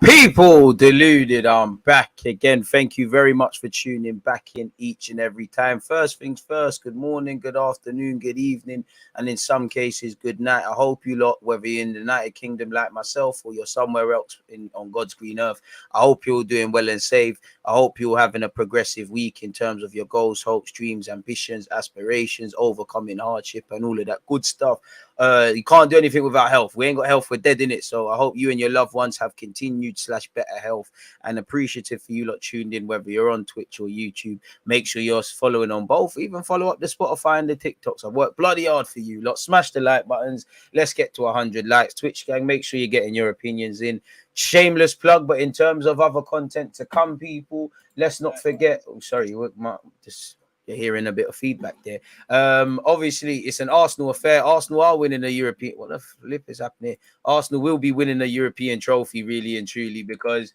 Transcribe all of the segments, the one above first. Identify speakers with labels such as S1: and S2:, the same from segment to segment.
S1: People deluded, I'm back again. Thank you very much for tuning back in each and every time. First things first, good morning, good afternoon, good evening, and in some cases, good night. I hope you lot, whether you're in the United Kingdom like myself or you're somewhere else on God's green earth, I hope you're all doing well and safe. I hope you're having a progressive week in terms of your goals, hopes, dreams, ambitions, aspirations, overcoming hardship, and all of that good stuff. You can't do anything without health. We ain't got health, we're dead in it. So I hope you and your loved ones have continued / better health, and appreciative for you lot tuned in, whether you're on Twitch or YouTube. Make sure you're following on both. Even follow up the Spotify and the TikToks. I've worked bloody hard for you lot. Smash the like buttons. Let's get to 100 likes. Twitch gang, make sure you're getting your opinions in. Shameless plug, but in terms of other content to come, people, let's not forget. Oh, sorry, you're hearing a bit of feedback there. Obviously, it's an Arsenal affair. Arsenal are winning the European. What the flip is happening? Arsenal will be winning the European trophy, really and truly, because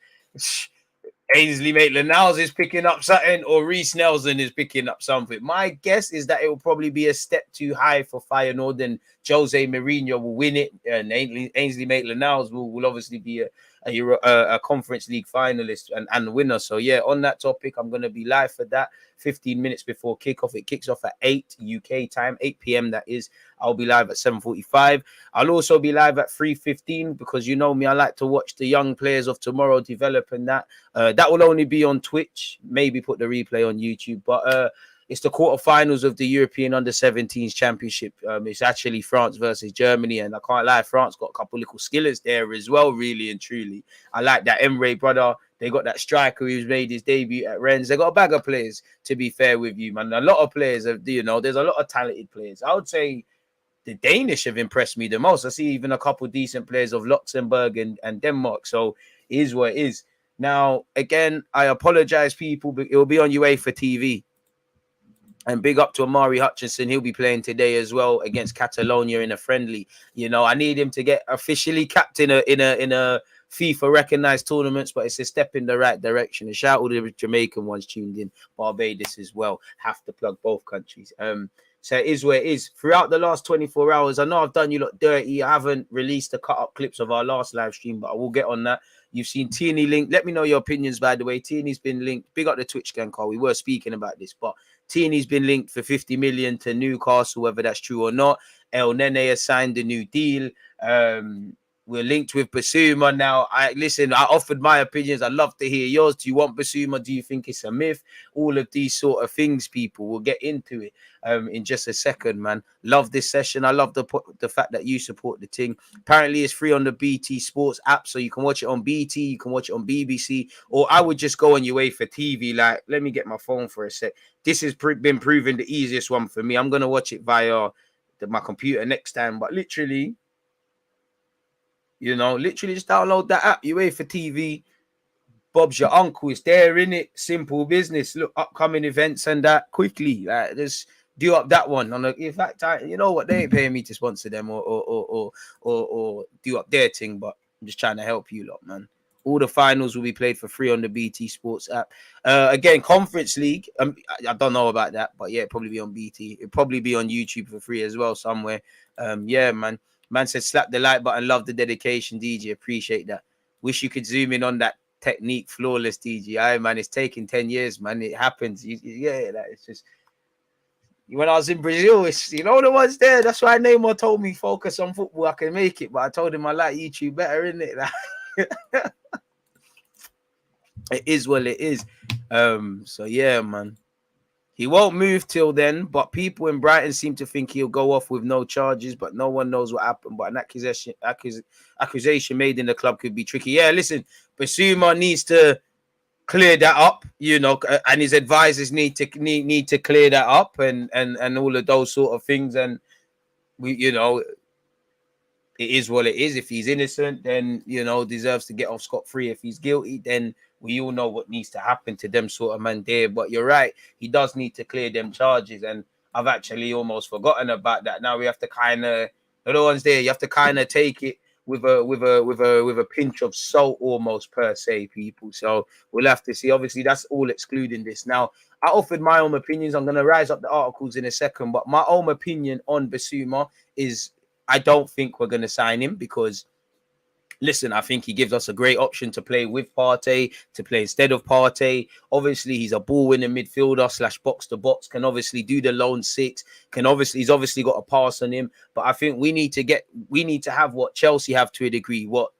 S1: Ainsley Maitland-Niles is picking up something, or Reece Nelson is picking up something. My guess is that it will probably be a step too high for Feyenoord, and Jose Mourinho will win it, and Ainsley Maitland-Niles will obviously be a Conference League finalist and winner. So yeah, on that topic, I'm going to be live for that 15 minutes before kickoff. It kicks off at 8 UK time, 8 p.m. that is. I'll be live at 7:45. I'll also be live at 3:15 because you know me, I like to watch the young players of tomorrow develop, and that will only be on Twitch. Maybe put the replay on YouTube, but it's the quarterfinals of the European Under-17s Championship. It's actually France versus Germany, and I can't lie, France got a couple little skillers there as well, really and truly. I like that Emre brother. They got that striker who's made his debut at Rennes. They got a bag of players, to be fair with you, man. A lot of players, there's a lot of talented players. I would say the Danish have impressed me the most. I see even a couple decent players of Luxembourg and Denmark. So it is what it is. Now, again, I apologize, people, but it will be on UEFA TV. And big up to Amari Hutchinson. He'll be playing today as well against Catalonia in a friendly. You know, I need him to get officially capped in a FIFA recognized tournaments, but it's a step in the right direction. And shout out to the Jamaican ones tuned in, Barbados as well. Have to plug both countries. So it is where it is. Throughout the last 24 hours, I know I've done you lot dirty. I haven't released the cut-up clips of our last live stream, but I will get on that. You've seen Tierney linked. Let me know your opinions, by the way. Tierney's been linked. Big up the Twitch gang, Carl. We were speaking about this, but Tierney's been linked for 50 million to Newcastle, whether that's true or not. Elneny has signed a new deal. We're linked with Bissouma now. I offered my opinions. I'd love to hear yours. Do you want Bissouma? Do you think it's a myth? All of these sort of things, people. We'll get into it in just a second, man. Love this session. I love the fact that you support the thing. Apparently, it's free on the BT Sports app, so you can watch it on BT, you can watch it on BBC, or I would just go on UEFA TV. Like, let me get my phone for a sec. This has been proven the easiest one for me. I'm going to watch it via my computer next time, but literally just download that app, UEFA TV. Bob's your uncle. It's there, in it. Simple business. Look, upcoming events and that quickly. Just do up that one. In fact, you know what? They ain't paying me to sponsor them or do up their thing, but I'm just trying to help you lot, man. All the finals will be played for free on the BT Sports app. Again, Conference League. I don't know about that, but yeah, it'll probably be on BT. It'll probably be on YouTube for free as well somewhere. Yeah, man. Man said, slap the like button. Love the dedication, DJ. Appreciate that. Wish you could zoom in on that technique. Flawless, DJ. Aye, man. It's taking 10 years, man. It happens. It's just... When I was in Brazil, the ones there. That's why Neymar told me, focus on football. I can make it. But I told him I like YouTube better, innit? It is what it is. So, yeah, man. He won't move till then, but people in Brighton seem to think he'll go off with no charges, but no one knows what happened. But an accusation made in the club could be tricky. Yeah, listen, Bissouma needs to clear that up, you know, and his advisors need to clear that up, and all of those sort of things. And we, you know, it is what it is. If he's innocent, then, you know, deserves to get off scot-free. If he's guilty, then we all know what needs to happen to them sort of man there. But you're right, he does need to clear them charges, and I've actually almost forgotten about that. Now we have to kind of, the ones there, you have to kind of take it with a pinch of salt almost, per se, people. So we'll have to see. Obviously, that's all excluding this. Now, I offered my own opinions. I'm going to rise up the articles in a second, but my own opinion on Bissouma is, I don't think we're going to sign him because, listen, I think he gives us a great option to play with Partey, to play instead of Partey. Obviously, he's a ball-winning midfielder / box-to-box, can obviously do the lone six, he's obviously got a pass on him. But I think we need to have what Chelsea have to a degree, what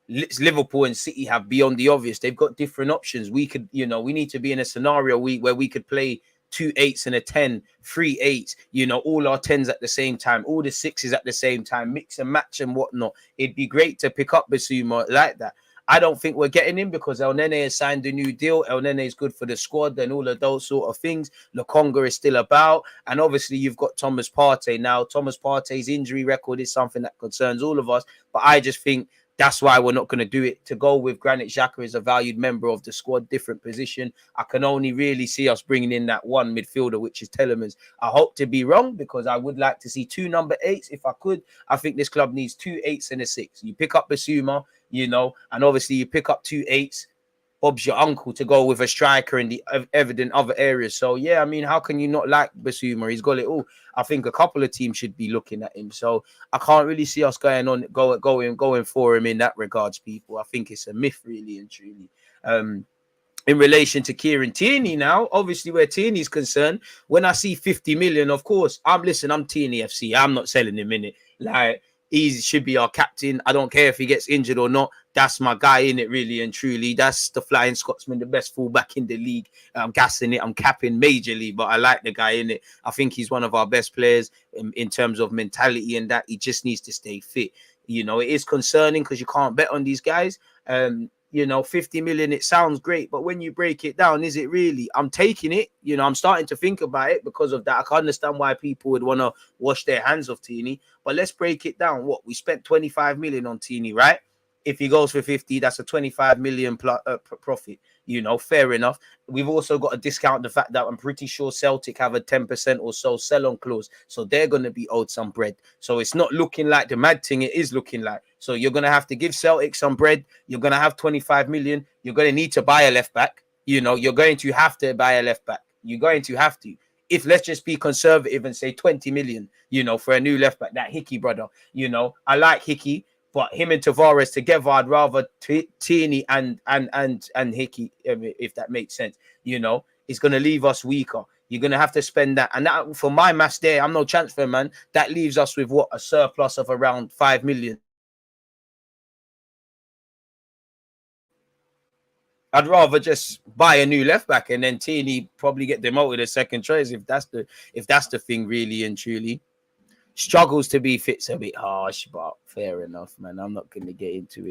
S1: Liverpool and City have beyond the obvious. They've got different options. We could, you know, we need to be in a scenario where we could play 2 8s and a 10, 3 8s, you know, all our 10s at the same time, all the 6s at the same time, mix and match and whatnot. It'd be great to pick up Bissouma like that. I don't think we're getting him because Elneny has signed a new deal. Elneny is good for the squad and all of those sort of things. Lokonga is still about. And obviously, you've got Thomas Partey. Now, Thomas Partey's injury record is something that concerns all of us. But I just think that's why we're not going to do it. To go with Granit Xhaka as a valued member of the squad, different position. I can only really see us bringing in that one midfielder, which is Telemans. I hope to be wrong because I would like to see 2 number 8s if I could. I think this club needs 2 8s and a 6. You pick up Bissouma, you know, and obviously you pick up 2 8s. Bob's your uncle to go with a striker in the evident other areas. So, yeah, I mean, how can you not like Bissouma? He's got it all. I think a couple of teams should be looking at him. So I can't really see us going for him in that regards, people. I think it's a myth, really and truly. In relation to Kieran Tierney now, obviously where Tierney's concerned, when I see 50 million, of course, I'm Tierney FC. I'm not selling him in it. Like, he should be our captain. I don't care if he gets injured or not. That's my guy in it, really and truly. That's the Flying Scotsman, the best fullback in the league. I'm gassing it. I'm capping majorly, but I like the guy in it. I think he's one of our best players in terms of mentality and that. He just needs to stay fit. You know, it is concerning because you can't bet on these guys. You know, 50 million, it sounds great, but when you break it down, is it really? I'm taking it. You know, I'm starting to think about it because of that. I can understand why people would want to wash their hands of Tierney, but let's break it down. What, we spent 25 million on Tierney, right? If he goes for 50, that's a 25 million profit. You know, fair enough. We've also got to discount the fact that I'm pretty sure Celtic have a 10% or so sell-on clause. So they're going to be owed some bread. So it's not looking like the mad thing it is looking like. So you're going to have to give Celtic some bread. You're going to have 25 million. You're going to need to buy a left back. You know, you're going to have to buy a left back. You're going to have to. If let's just be conservative and say 20 million, you know, for a new left back, that Hickey brother, you know, I like Hickey. But him and Tavares together, I'd rather Tierney and Hickey, if that makes sense. You know, it's going to leave us weaker. You're going to have to spend that. And that, for my maths there, I'm no transfer man. That leaves us with what? A surplus of around 5 million. I'd rather just buy a new left back and then Tierney probably get demoted as second choice if that's the thing, really and truly. Struggles to be fit's a bit harsh, but fair enough, man. I'm not going to get into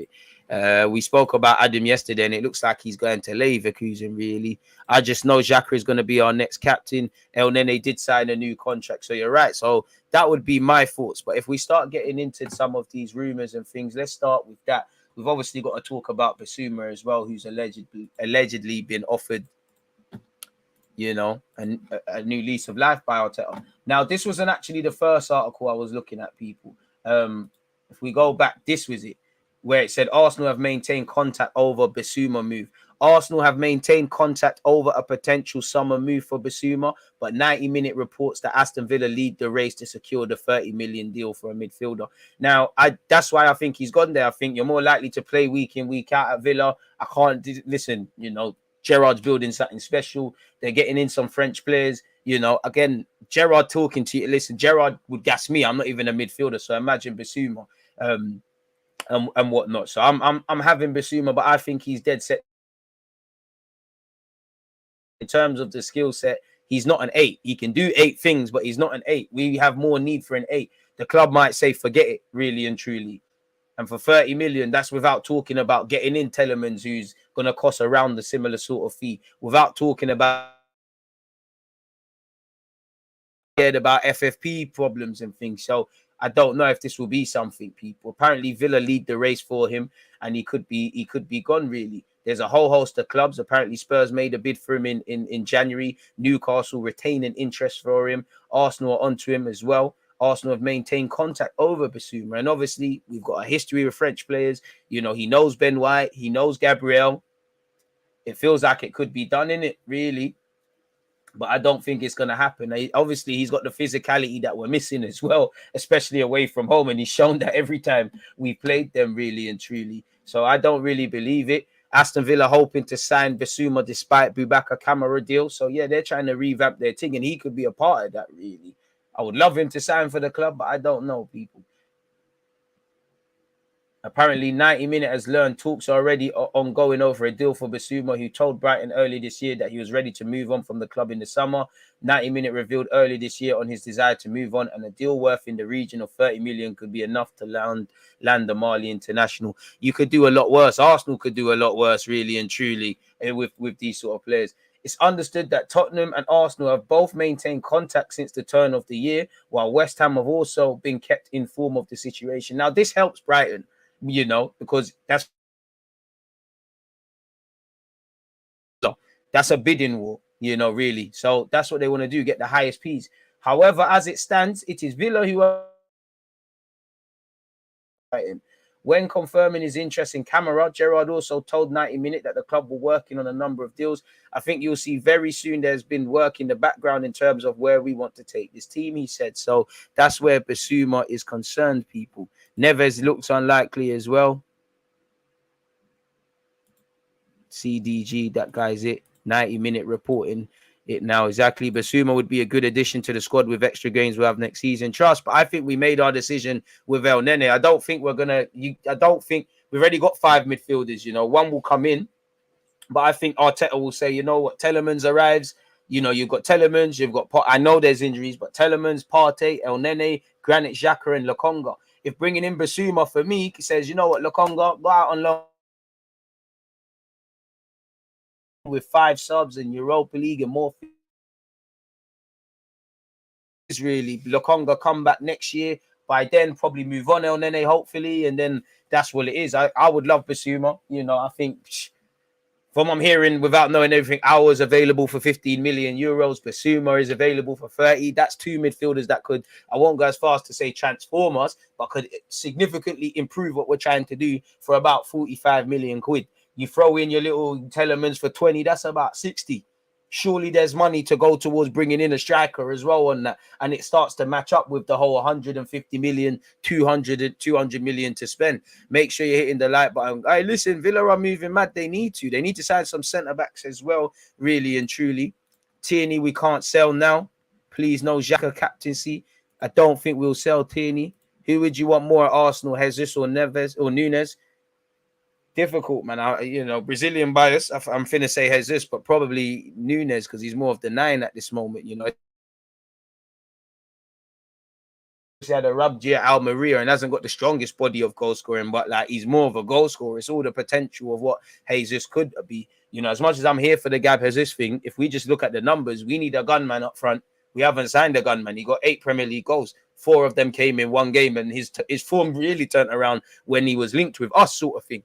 S1: it. We spoke about Adam yesterday, and it looks like he's going to Leverkusen, really. I just know Xhaka is going to be our next captain. Elneny did sign a new contract, so you're right. So that would be my thoughts. But if we start getting into some of these rumours and things, let's start with that. We've obviously got to talk about Bissouma as well, who's allegedly been offered, you know, a new lease of life by Arteta. Now, this wasn't actually the first article I was looking at, people. If we go back, this was it, where it said Arsenal have maintained contact over Bissouma move. Arsenal have maintained contact over a potential summer move for Bissouma, but 90-minute reports that Aston Villa lead the race to secure the 30 million deal for a midfielder. Now, that's why I think he's gone there. I think you're more likely to play week in, week out at Villa. I can't listen, you know, Gerrard's building something special. They're getting in some French players. You know, again, Gerrard talking to you. Listen, Gerrard would gas me. I'm not even a midfielder, so imagine Bissouma and whatnot. So I'm having Bissouma, but I think he's dead set. In terms of the skill set, he's not an 8. He can do 8 things, but he's not an 8. We have more need for an 8. The club might say, forget it, really and truly. And for 30 million, that's without talking about getting in Telemans, who's going to cost around the similar sort of fee, without talking about FFP problems and things. So I don't know if this will be something, people. Apparently Villa lead the race for him, and he could be gone really. There's a whole host of clubs. Apparently Spurs made a bid for him in January. Newcastle retain an interest for him. Arsenal are onto him as well. Arsenal have maintained contact over Bissouma. And obviously we've got a history with French players. You know, he knows Ben White, he knows Gabriel. It feels like it could be done, in it, really. But I don't think it's going to happen. Obviously, he's got the physicality that we're missing as well, especially away from home. And he's shown that every time we played them, really and truly. So I don't really believe it. Aston Villa hoping to sign Bissouma despite Boubacar Kamara deal. So, yeah, they're trying to revamp their thing, and he could be a part of that, really. I would love him to sign for the club, but I don't know, people. Apparently, 90-minute has learned talks are already ongoing over a deal for Bissouma, who told Brighton earlier this year that he was ready to move on from the club in the summer. 90-minute revealed earlier this year on his desire to move on, and a deal worth in the region of 30 million could be enough to land the Mali international. You could do a lot worse. Arsenal could do a lot worse, really and truly, with these sort of players. It's understood that Tottenham and Arsenal have both maintained contact since the turn of the year, while West Ham have also been kept informed of the situation. Now, this helps Brighton, you know, because that's a bidding war, you know, really. So that's what they want to do, get the highest piece. However, as it stands, it is Villa who are when confirming his interest in Kamara. Gerrard also told 90-minute that the club were working on a number of deals. I think you'll see very soon there's been work in the background in terms of where we want to take this team, he said. So that's where Bissouma is concerned, people. Neves looks unlikely as well. CDG, that guy's it. 90-minute reporting it now. Exactly. Bissouma would be a good addition to the squad with extra games we'll have next season. Trust, but I think we made our decision with Elneny. I don't think we're gonna. I don't think we've already got 5 midfielders. You know, one will come in, but I think Arteta will say, you know what, Telemans arrives. You know, you've got Telemans, you've got. I know there's injuries, but Telemans, Partey, Elneny, Granit Xhaka, and Lokonga. If bringing in Bissouma for me, he says, you know what, Lokonga, go out on loan with 5 subs in Europa League and more. Is really Lokonga come back next year. By then, probably move on Elneny, hopefully, and then that's what it is. I would love Bissouma. You know, I think from what I'm hearing, without knowing everything, Hours available for 15 million euros. Bissouma is available for 30. That's 2 midfielders that could, I won't go as far as to say transform us, but could significantly improve what we're trying to do for about 45 million quid. You throw in your little Telemans for 20, that's about 60. Surely there's money to go towards bringing in a striker as well on that. And it starts to match up with the whole 150 million, 200 million to spend. Make sure you're hitting the like button. Hey, listen, Villa are moving mad. They need to sign some centre-backs as well, really and truly. Tierney, we can't sell now. Please, no Xhaka captaincy. I don't think we'll sell Tierney. Who would you want more at Arsenal, Jesus or Neves or Nunes? Difficult, man. You know, Brazilian bias. I'm finna say Jesus, but probably Nunes because he's more of the 9 at this moment. You know, he had a rub at Almeria and hasn't got the strongest body of goal scoring, but like he's more of a goal scorer. It's all the potential of what Jesus could be. You know, as much as I'm here for the Gab Jesus thing, if we just look at the numbers, we need a gunman up front. We haven't signed a gunman. He got 8 Premier League goals. 4 of them came in one game, and his form really turned around when he was linked with us, sort of thing.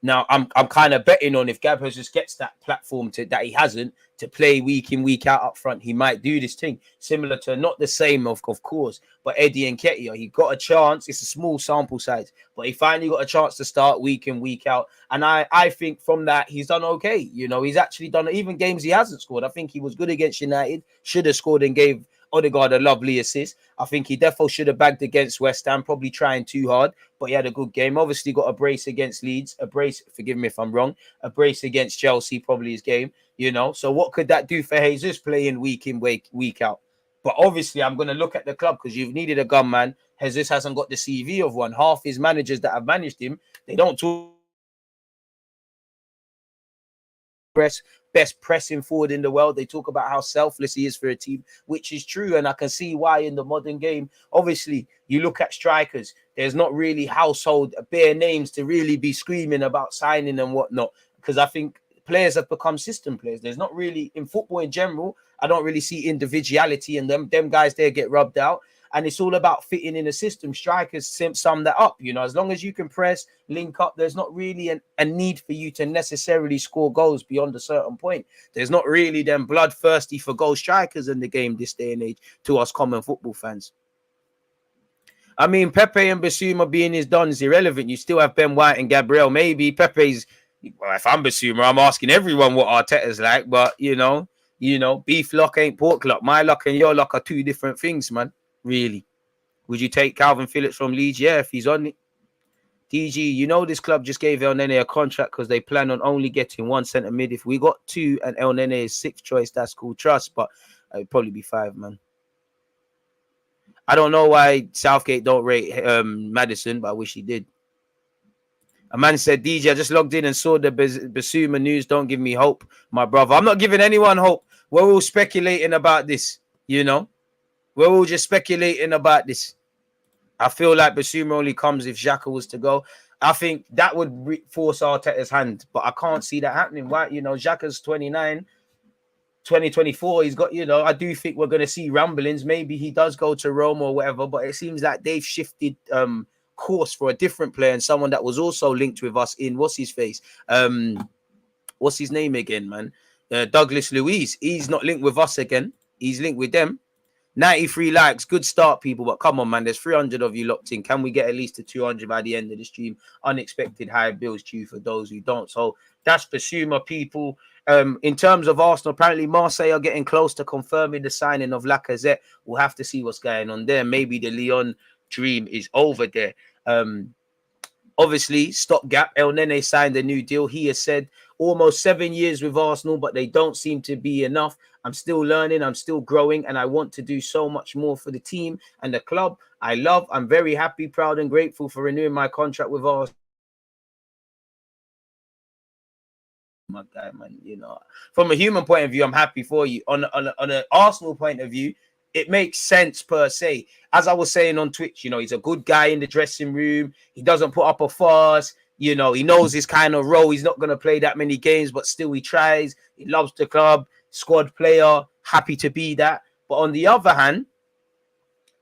S1: Now, I'm kind of betting on if Gab just gets that platform that he hasn't to play week in, week out up front, he might do this thing. Similar to, not the same, of course, but Eddie Nketiah. He got a chance. It's a small sample size, but he finally got a chance to start week in, week out. And I think from that, he's done okay. You know, he's actually done, even games he hasn't scored. I think he was good against United, should have scored and gave Odegaard a lovely assist. I think he definitely should have bagged against West Ham, probably trying too hard, but he had a good game. Obviously got a brace against Leeds, a brace, forgive me if I'm wrong, a brace against Chelsea, probably his game, you know. So what could that do for Jesus playing week in, week out? But obviously I'm going to look at the club because you've needed a gunman. Jesus hasn't got the CV of one. Half his managers that have managed him, they don't talk best pressing forward in the world. They talk about how selfless he is for a team, which is true. And I can see why in the modern game, obviously, you look at strikers, there's not really household bare names to really be screaming about signing and whatnot. Because I think players have become system players. There's not really, in football in general, I don't really see individuality, and them guys there get rubbed out. And it's all about fitting in a system. Strikers sum that up. You know, as long as you can press, link up, there's not really a need for you to necessarily score goals beyond a certain point. There's not really them bloodthirsty for goal strikers in the game this day and age to us common football fans. I mean, Pepe and Bissouma being his done is irrelevant. You still have Ben White and Gabriel. Maybe Pepe's, well, if I'm Bissouma, I'm asking everyone what Arteta's like. But, you know, beef luck ain't pork luck. My luck and your luck are two different things, man. Really. Would you take Calvin Phillips from Leeds? Yeah, if he's on it. DG, you know this club just gave Elneny a contract because they plan on only getting one centre mid. If we got two and Elneny is sixth choice, that's cool. Trust, but it'd probably be five, man. I don't know why Southgate don't rate Maddison, but I wish he did. A man said, DJ, I just logged in and saw the Bissouma news. Don't give me hope, my brother. I'm not giving anyone hope. We're all speculating about this, you know. We're all just speculating about this. I feel like Bissouma only comes if Xhaka was to go. I think that would force Arteta's hand, but I can't see that happening. Why? You know, Xhaka's 29. 2024, he's got, you know, I do think we're going to see rumblings. Maybe he does go to Rome or whatever, but it seems like they've shifted course for a different player and someone that was also linked with us in what's his face? What's his name again, man? Douglas Luiz. He's not linked with us again. He's linked with them. 93 likes. Good start, people. But come on, man. There's 300 of you locked in. Can we get at least to 200 by the end of the stream? Unexpected high bills due for those who don't. So that's Bissouma, people. In terms of Arsenal, apparently Marseille are getting close to confirming the signing of Lacazette. We'll have to see what's going on there. Maybe the Lyon dream is over there. Obviously, stopgap. Elneny signed a new deal. He has said almost 7 years with Arsenal, but they don't seem to be enough. I'm still learning. I'm still growing, and I want to do so much more for the team and the club I love. I'm very happy, proud, and grateful for renewing my contract with Arsenal. My guy, man, you know, from a human point of view, I'm happy for you. On an Arsenal point of view, it makes sense per se. As I was saying on Twitch, you know, he's a good guy in the dressing room. He doesn't put up a fuss. You know, he knows his kind of role. He's not going to play that many games, but still he tries. He loves the club, squad player, happy to be that. But on the other hand,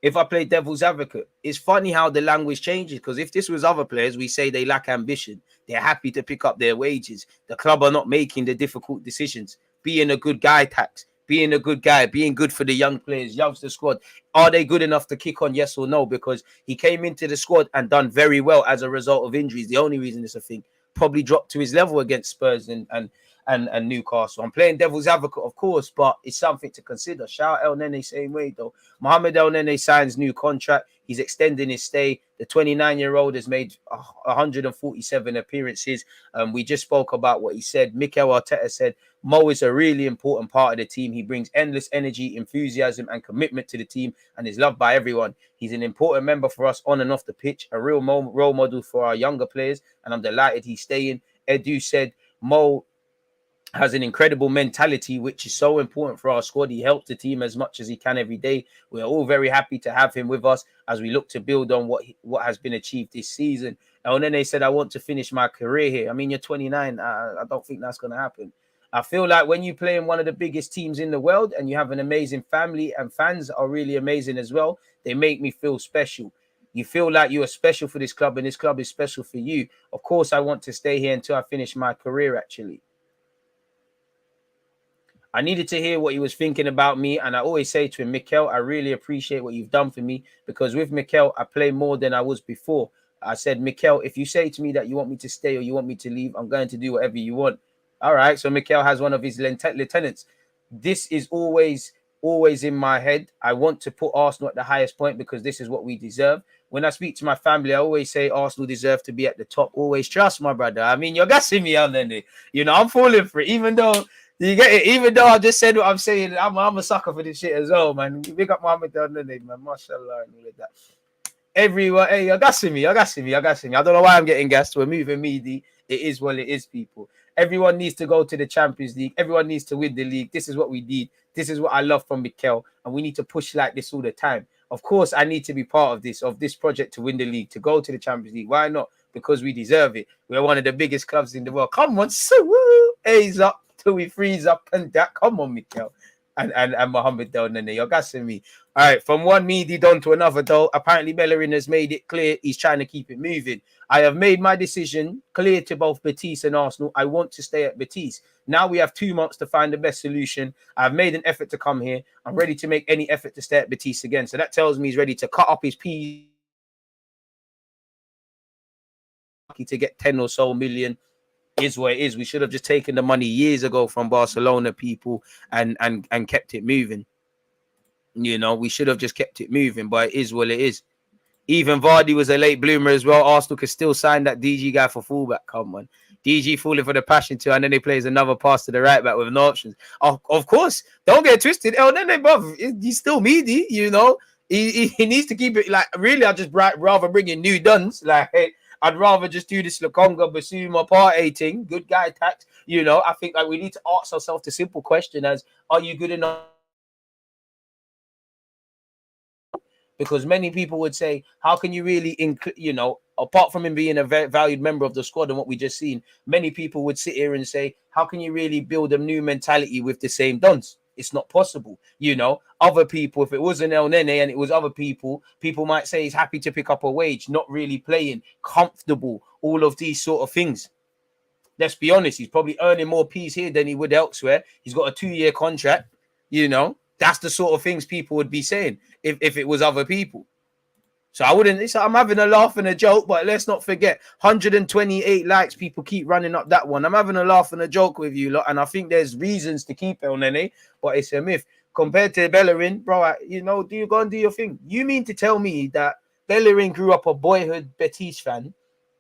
S1: if I play devil's advocate, it's funny how the language changes, because if this was other players, we say they lack ambition. They're happy to pick up their wages. The club are not making the difficult decisions. Being a good guy tax, being a good guy, being good for the young players, loves the squad. Are they good enough to kick on? Yes or no? Because he came into the squad and done very well as a result of injuries. The only reason it's a thing, probably dropped to his level against Spurs and Newcastle. I'm playing devil's advocate, of course, but it's something to consider. Shout out Elneny same way, though. Mohamed Elneny signs new contract. He's extending his stay. The 29-year-old has made 147 appearances. We just spoke about what he said. Mikel Arteta said, Mo is a really important part of the team. He brings endless energy, enthusiasm, and commitment to the team and is loved by everyone. He's an important member for us on and off the pitch, a real role model for our younger players, and I'm delighted he's staying. Edu said, Mo has an incredible mentality, which is so important for our squad. He helps the team as much as he can every day. We're all very happy to have him with us as we look to build on what has been achieved this season. And then they said, I want to finish my career here. I mean, you're 29. I don't think that's going to happen. I feel like when you play in one of the biggest teams in the world and you have an amazing family and fans are really amazing as well, they make me feel special. You feel like you are special for this club and this club is special for you. Of course, I want to stay here until I finish my career, actually. I needed to hear what he was thinking about me, and I always say to him, Mikel, I really appreciate what you've done for me, because with Mikel, I play more than I was before. I said, Mikel, if you say to me that you want me to stay or you want me to leave, I'm going to do whatever you want. All right, so Mikel has one of his lieutenants. This is always in my head. I want to put Arsenal at the highest point because this is what we deserve. When I speak to my family, I always say Arsenal deserve to be at the top. Always trust my brother. I mean, you're gassing me out there. You know, I'm falling for it, even though... You get it? Even though I just said what I'm saying, I'm a sucker for this shit as well, man. Big up Mohamed Elneny, man. Mashallah and all of that. Everyone, hey, you're gassing me. I don't know why I'm getting gassed. We're moving meaty. It is what it is, people. Everyone needs to go to the Champions League. Everyone needs to win the league. This is what we need. This is what I love from Mikel, and we need to push like this all the time. Of course, I need to be part of this project to win the league, to go to the Champions League. Why not? Because we deserve it. We're one of the biggest clubs in the world. Come on, so woo, A's up till we freeze up and that. Come on, Mikel. And Mohamed Elneny, you're gassing me. All right, from one meaty don to another, though. Apparently, Bellerin has made it clear he's trying to keep it moving. I have made my decision clear to both Betis and Arsenal. I want to stay at Betis. Now we have 2 months to find the best solution. I've made an effort to come here. I'm ready to make any effort to stay at Betis again. So that tells me he's ready to cut up his P to get 10 or so million. Is what it is. We should have just taken the money years ago from Barcelona people and kept it moving. You know, we should have just kept it moving, but it is what it is. Even Vardy was a late bloomer as well. Arsenal could still sign that DG guy for fullback. Come on. DG falling for the passion too, and then he plays another pass to the right back with no options. Of course, don't get twisted. Elneny, bro, he's still meaty, you know. He needs to keep it like, really, I'd just rather bring in new duns. Like, hey, I'd rather just do this Lokonga, Bissouma, Partey thing. Good guy tax. You know, I think like we need to ask ourselves the simple question as, are you good enough? Because many people would say, how can you really, you know, apart from him being a very valued member of the squad and what we just seen, many people would sit here and say, how can you really build a new mentality with the same dons? It's not possible. You know, other people, if it wasn't Elneny and it was other people, people might say he's happy to pick up a wage, not really playing, comfortable, all of these sort of things. Let's be honest, he's probably earning more P's here than he would elsewhere. He's got a 2-year contract, you know. That's the sort of things people would be saying if it was other people. So I wouldn't, I'm having a laugh and a joke, but let's not forget 128 likes. People keep running up that one. I'm having a laugh and a joke with you lot, and I think there's reasons to keep Elneny, but it's a myth. Compared to Bellerin, bro, you know, do you go and do your thing? You mean to tell me that Bellerin grew up a boyhood Betis fan,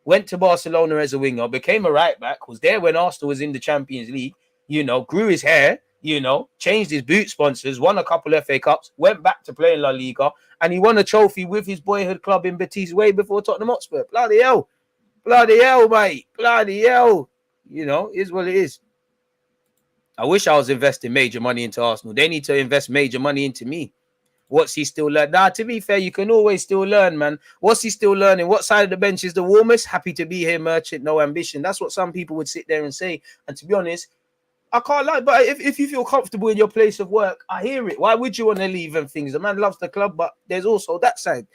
S1: went to Barcelona as a winger, became a right back, was there when Arsenal was in the Champions League, you know, grew his hair, you know, changed his boot sponsors, won a couple of FA Cups, went back to play in La Liga, and he won a trophy with his boyhood club in Betis way before Tottenham Hotspur. Bloody hell, mate, bloody hell. You know, is what it is. I wish I was investing major money into Arsenal. They need to invest major money into me. What's he still learning? Nah, to be fair, you can always still learn, man. What's he still learning? What side of the bench is the warmest? Happy to be here, merchant, no ambition. That's what some people would sit there and say. And to be honest, I can't lie, but if you feel comfortable in your place of work, I hear it. Why would you want to leave and things? The man loves the club, but there's also that side.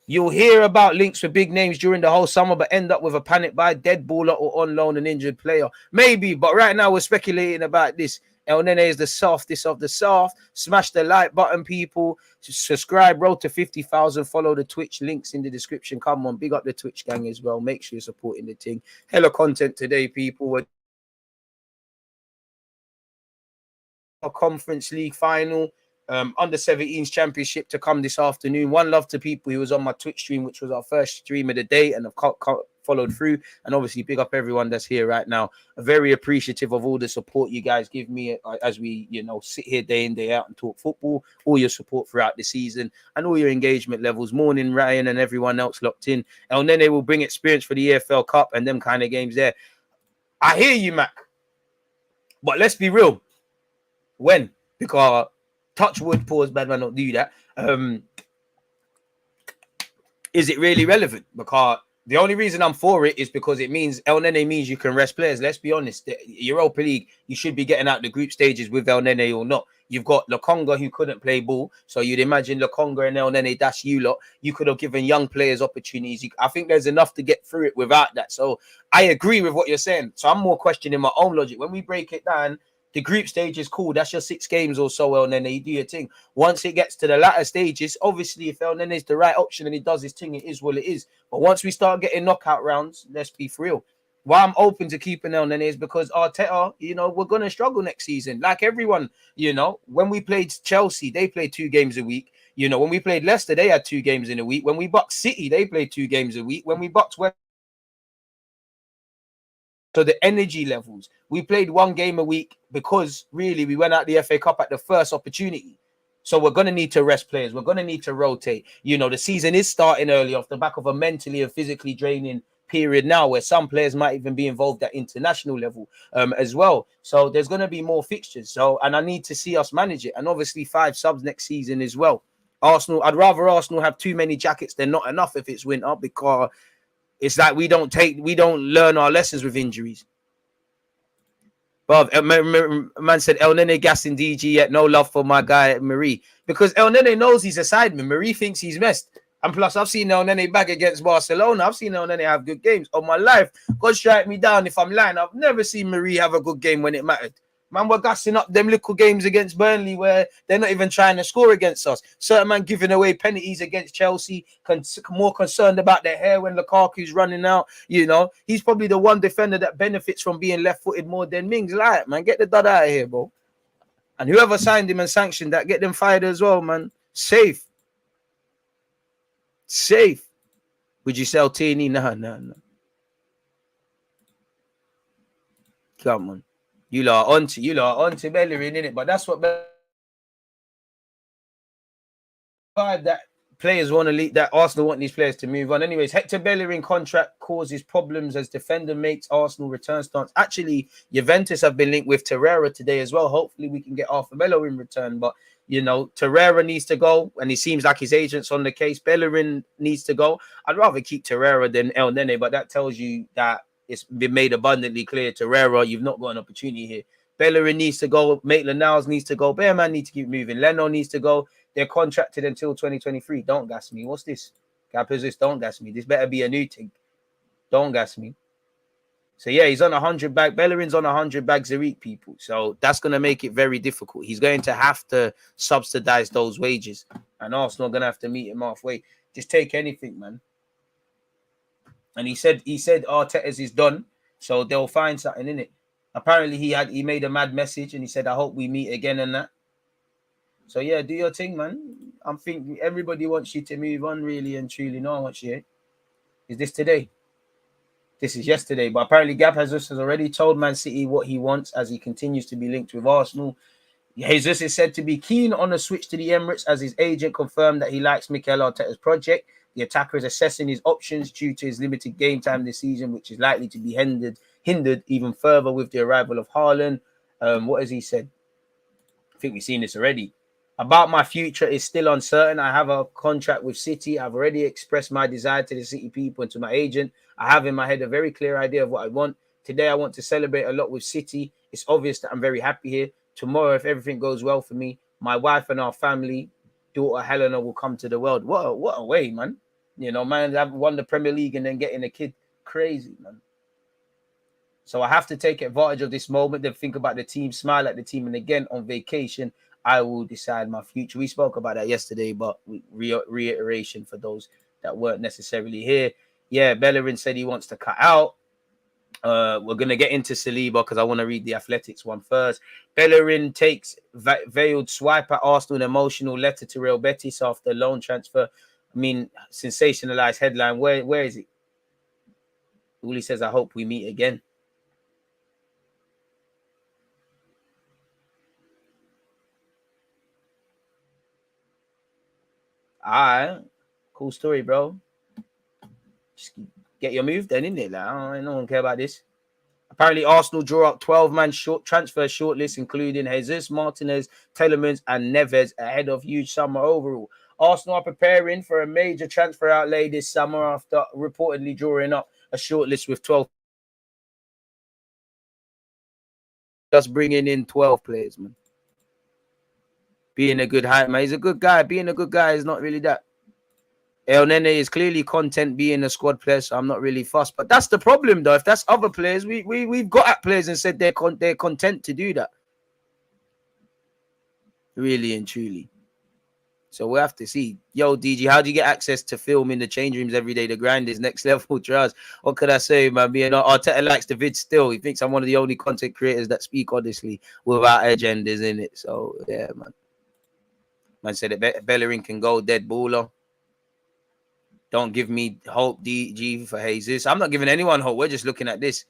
S1: You'll hear about links for big names during the whole summer, but end up with a panic buy, dead baller, or on loan and injured player. Maybe, but right now we're speculating about this. Elneny is the softest of the soft. Smash the like button, people. Subscribe, roll to 50,000. Follow the Twitch links in the description. Come on, big up the Twitch gang as well. Make sure you're supporting the thing. Hella content today, people. A Conference League final, under 17s championship to come this afternoon. One love to people who was on my Twitch stream, which was our first stream of the day, and have followed through. And obviously, big up everyone that's here right now. Very appreciative of all the support you guys give me as we, you know, sit here day in, day out and talk football. All your support throughout the season and all your engagement levels. Morning, Ryan and everyone else locked in. Elneny will bring experience for the EFL Cup and them kind of games there. I hear you, Mac. But let's be real. When? Because touch wood, pause, bad man, don't do that. Is it really relevant? Because the only reason I'm for it is because it means Elneny means you can rest players. Let's be honest. The Europa League, you should be getting out the group stages with Elneny or not. You've got Lokonga who couldn't play ball. So you'd imagine Lokonga and Elneny, that's you lot. You could have given young players opportunities. I think there's enough to get through it without that. So I agree with what you're saying. So I'm more questioning my own logic. When we break it down, the group stage is cool. That's your 6 games or so, Elneny. You do your thing. Once it gets to the latter stages, obviously, if Elneny is the right option and he does his thing, it is what it is. But once we start getting knockout rounds, let's be for real. Why I'm open to keeping Elneny is because Arteta, you know, we're going to struggle next season. Like everyone, you know, when we played Chelsea, they played 2 games a week. You know, when we played Leicester, they had 2 games in a week. When we bucked City, they played 2 games a week. When we bucked West, so the energy levels, we played 1 game a week because really we went out the FA Cup at the first opportunity. So we're going to need to rest players. We're going to need to rotate. You know, the season is starting early off the back of a mentally and physically draining period now where some players might even be involved at international level as well. So there's going to be more fixtures. So, and I need to see us manage it. And obviously 5 subs next season as well. Arsenal, I'd rather Arsenal have too many jackets than not enough if it's winter, because it's like we don't learn our lessons with injuries. But man said Elneny gassing DG, yet no love for my guy Marie, because Elneny knows he's a sideman. Marie thinks he's messed. And plus, I've seen Elneny back against Barcelona. I've seen Elneny have good games. On my life, God strike me down if I'm lying. I've never seen Marie have a good game when it mattered. Man, we're gassing up them little games against Burnley where they're not even trying to score against us. Certain man giving away penalties against Chelsea, more concerned about their hair when Lukaku's running out. You know, he's probably the one defender that benefits from being left-footed more than Mings. Like, man, get the dud out of here, bro. And whoever signed him and sanctioned that, get them fired as well, man. Safe. Would you sell Tierney? No. Come on. You lot are onto Bellerin, innit? But that's what that players want to leave, that Arsenal want these players to move on. Anyways, Hector Bellerin contract causes problems as defender makes Arsenal return stance. Actually, Juventus have been linked with Torreira today as well. Hopefully we can get Arteta in return. But, you know, Torreira needs to go, and it seems like his agent's on the case. Bellerin needs to go. I'd rather keep Torreira than Elneny, but that tells you that it's been made abundantly clear. Torreira, you've not got an opportunity here. Bellerin needs to go. Maitland-Niles needs to go. Bearman needs to keep moving. Leno needs to go. They're contracted until 2023. Don't gas me. What's this? Capizis, don't gas me. This better be a new thing. Don't gas me. So, yeah, he's on 100 bags. Bellerin's on 100 bags a week, people. So that's going to make it very difficult. He's going to have to subsidize those wages. And Arsenal are going to have to meet him halfway. Just take anything, man. And he said Arteta's is done. So they'll find something in it. Apparently, he made a mad message and he said, I hope we meet again and that. So, yeah, do your thing, man. I'm thinking everybody wants you to move on, really and truly. No one wants you. Is this today? This is yesterday. But apparently, Gab Jesus has already told Man City what he wants as he continues to be linked with Arsenal. Jesus is said to be keen on a switch to the Emirates as his agent confirmed that he likes Mikel Arteta's project. The attacker is assessing his options due to his limited game time this season, which is likely to be hindered even further with the arrival of Haaland. What has he said? I think we've seen this already. About my future is still uncertain. I have a contract with City. I've already expressed my desire to the City people and to my agent. I have in my head a very clear idea of what I want. Today, I want to celebrate a lot with City. It's obvious that I'm very happy here. Tomorrow, if everything goes well for me, my wife and our family, daughter Helena, will come to the world. What a way, man. You know, man, I've won the Premier League and then getting a kid. Crazy, man. So I have to take advantage of this moment, then think about the team, smile at the team. And again, on vacation, I will decide my future. We spoke about that yesterday, but reiteration for those that weren't necessarily here. Yeah, Bellerin said he wants to cut out. We're going to get into Saliba because I want to read the Athletics one first. Bellerin takes veiled swipe at Arsenal, an emotional letter to Real Betis after loan transfer. I mean, sensationalized headline. Where is it? All he says, I hope we meet again. All right. Cool story, bro. Just get your move then, innit? Like, no one care about this. Apparently, Arsenal draw up 12-man transfer shortlist, including Jesus, Martinez, Telemans, and Neves ahead of huge summer overall. Arsenal are preparing for a major transfer outlay this summer after reportedly drawing up a shortlist with 12. Just bringing in 12 players, man. Being a good hype, man. He's a good guy. Being a good guy is not really that. Elneny is clearly content being a squad player, so I'm not really fussed. But that's the problem, though. If that's other players, we've got at players and said they're content to do that. Really and truly. So we'll have to see. Yo, DG, how do you get access to film in the change rooms every day? The grind is next level, trust. What could I say, man? Arteta likes the vid still. He thinks I'm one of the only content creators that speak honestly without agendas in it. So, yeah, man. Man said that Bellerin can go dead baller. Don't give me hope, DG, for Jesus. I'm not giving anyone hope. We're just looking at this.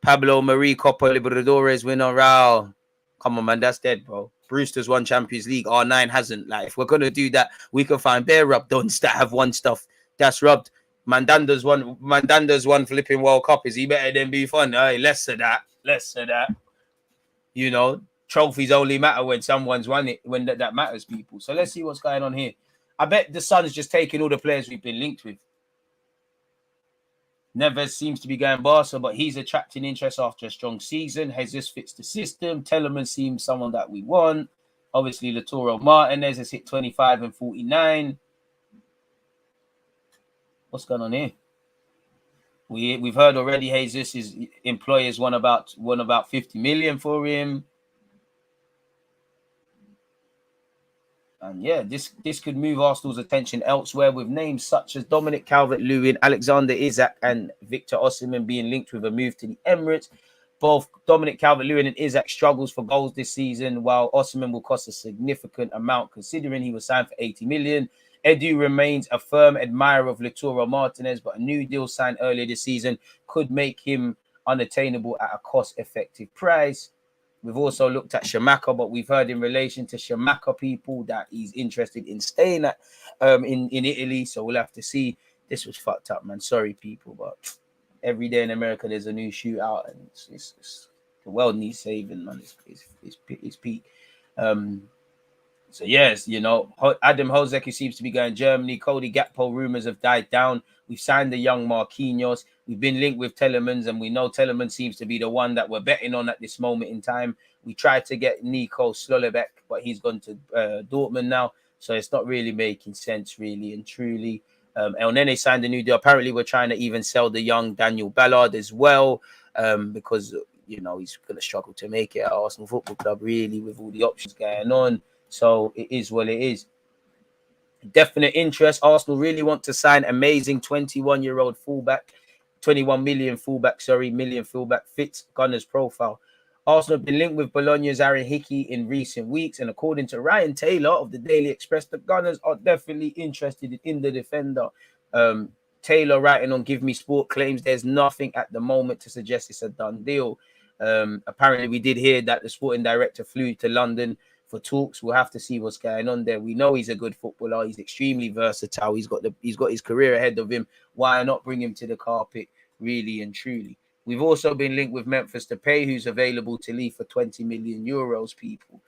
S1: Pablo Marie Copa Libertadores winner. Raul. Come on, man. That's dead, bro. Brewster's won Champions League. R9 hasn't. Like, if we're going to do that, we can find bare rub dons that have won stuff. That's rubbed. Mandanda's one flipping World Cup. Is he better than Buffon? Hey, less of that. You know, trophies only matter when someone's won it, when that matters, people. So let's see what's going on here. I bet the Sun's just taking all the players we've been linked with. Neves seems to be going Barca, but he's attracting interest after a strong season. Jesus fits the system. Telemann seems someone that we want. Obviously, Lautaro Martinez has hit 25 and 49. What's going on here? We've heard already Jesus' employers won about 50 million for him. And yeah, this could move Arsenal's attention elsewhere, with names such as Dominic Calvert-Lewin, Alexander Isak, and Victor Osimhen being linked with a move to the Emirates. Both Dominic Calvert-Lewin and Isak struggles for goals this season, while Osimhen will cost a significant amount considering he was signed for 80 million. Edu remains a firm admirer of Lautaro Martinez, but a new deal signed earlier this season could make him unattainable at a cost-effective price. We've also looked at Shamaka, but we've heard in relation to Shamaka people that he's interested in staying at in Italy. So we'll have to see. This was fucked up, man. Sorry, people, but every day in America there's a new shootout, and it's the world needs saving, man. It's peak. So yes, you know, Adam Hozek, who seems to be going Germany. Cody Gakpo rumors have died down. We've signed the young Marquinhos. We've been linked with Telemans, and we know Telemann seems to be the one that we're betting on at this moment in time. We tried to get Nico Slolebek, but he's gone to Dortmund now, so it's not really making sense, really and truly. Elneny signed a new deal. Apparently, we're trying to even sell the young Daniel Ballard as well, because, you know, he's going to struggle to make it at Arsenal Football Club, really, with all the options going on. So it is what it is. Definite interest. Arsenal really want to sign amazing 21-year-old fullback, 21 million fullback, fits Gunner's profile. Arsenal have been linked with Bologna's Aaron Hickey in recent weeks, and according to Ryan Taylor of the Daily Express, the Gunners are definitely interested in the defender. Taylor, writing on Give Me Sport, claims there's nothing at the moment to suggest it's a done deal. Apparently, we did hear that the sporting director flew to London for talks. We'll have to see what's going on there. We know he's a good footballer. He's extremely versatile. He's got his career ahead of him. Why not bring him to the carpet, really and truly? We've also been linked with Memphis Depay, who's available to leave for 20 million euros, people.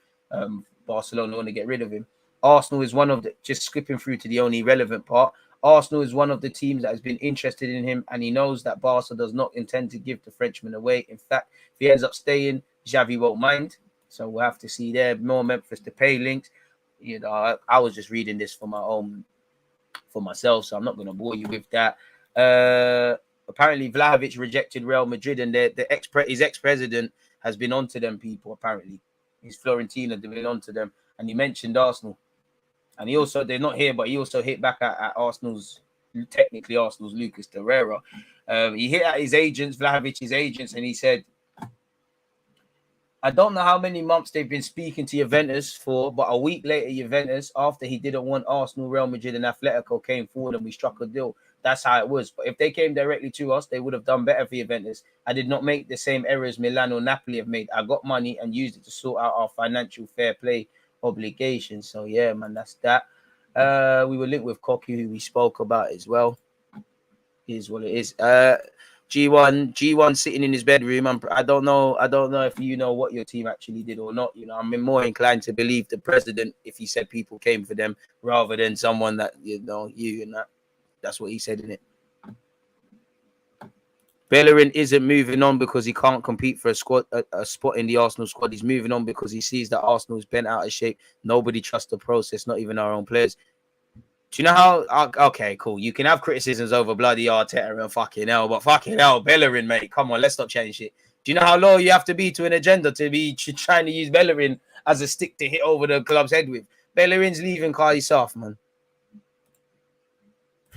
S1: Barcelona want to get rid of him. Arsenal is one of the, just skipping through to the only relevant part, Arsenal is one of the teams that has been interested in him, and he knows that Barca does not intend to give the Frenchman away. In fact, if he ends up staying, Xavi won't mind. So we'll have to see there. More Memphis Depay links. You know, I was just reading this for myself, so I'm not going to bore you with that. Apparently, Vlahovic rejected Real Madrid, and his ex-president has been onto them, people, apparently. His Florentina has been onto them, and he mentioned Arsenal. And he also, they're not here, but he also hit back at Arsenal's Lucas Torreira. He hit at his agents, Vlahovic's agents, and he said, I don't know how many months they've been speaking to Juventus for, but a week later, Juventus, after he didn't want Arsenal, Real Madrid, and Atletico, came forward and we struck a deal. That's how it was. But if they came directly to us, they would have done better for Juventus. I did not make the same errors Milan or Napoli have made. I got money and used it to sort out our financial fair play obligations. So yeah, man, that's that. We were linked with Koki, who we spoke about as well. Here's what it is. G1 sitting in his bedroom. I don't know if you know what your team actually did or not. You know, I'm more inclined to believe the president if he said people came for them rather than someone that, you know, you and that. That's what he said in it. Bellerin isn't moving on because he can't compete for a spot in the Arsenal squad. He's moving on because he sees that Arsenal is bent out of shape. Nobody trusts the process, not even our own players. Do you know how? Okay, cool. You can have criticisms over bloody Arteta and fucking hell, but fucking hell, Bellerin, mate. Come on, let's not change shit. Do you know how low you have to be to an agenda to be trying to use Bellerin as a stick to hit over the club's head with? Bellerin's leaving Carly Soft, man.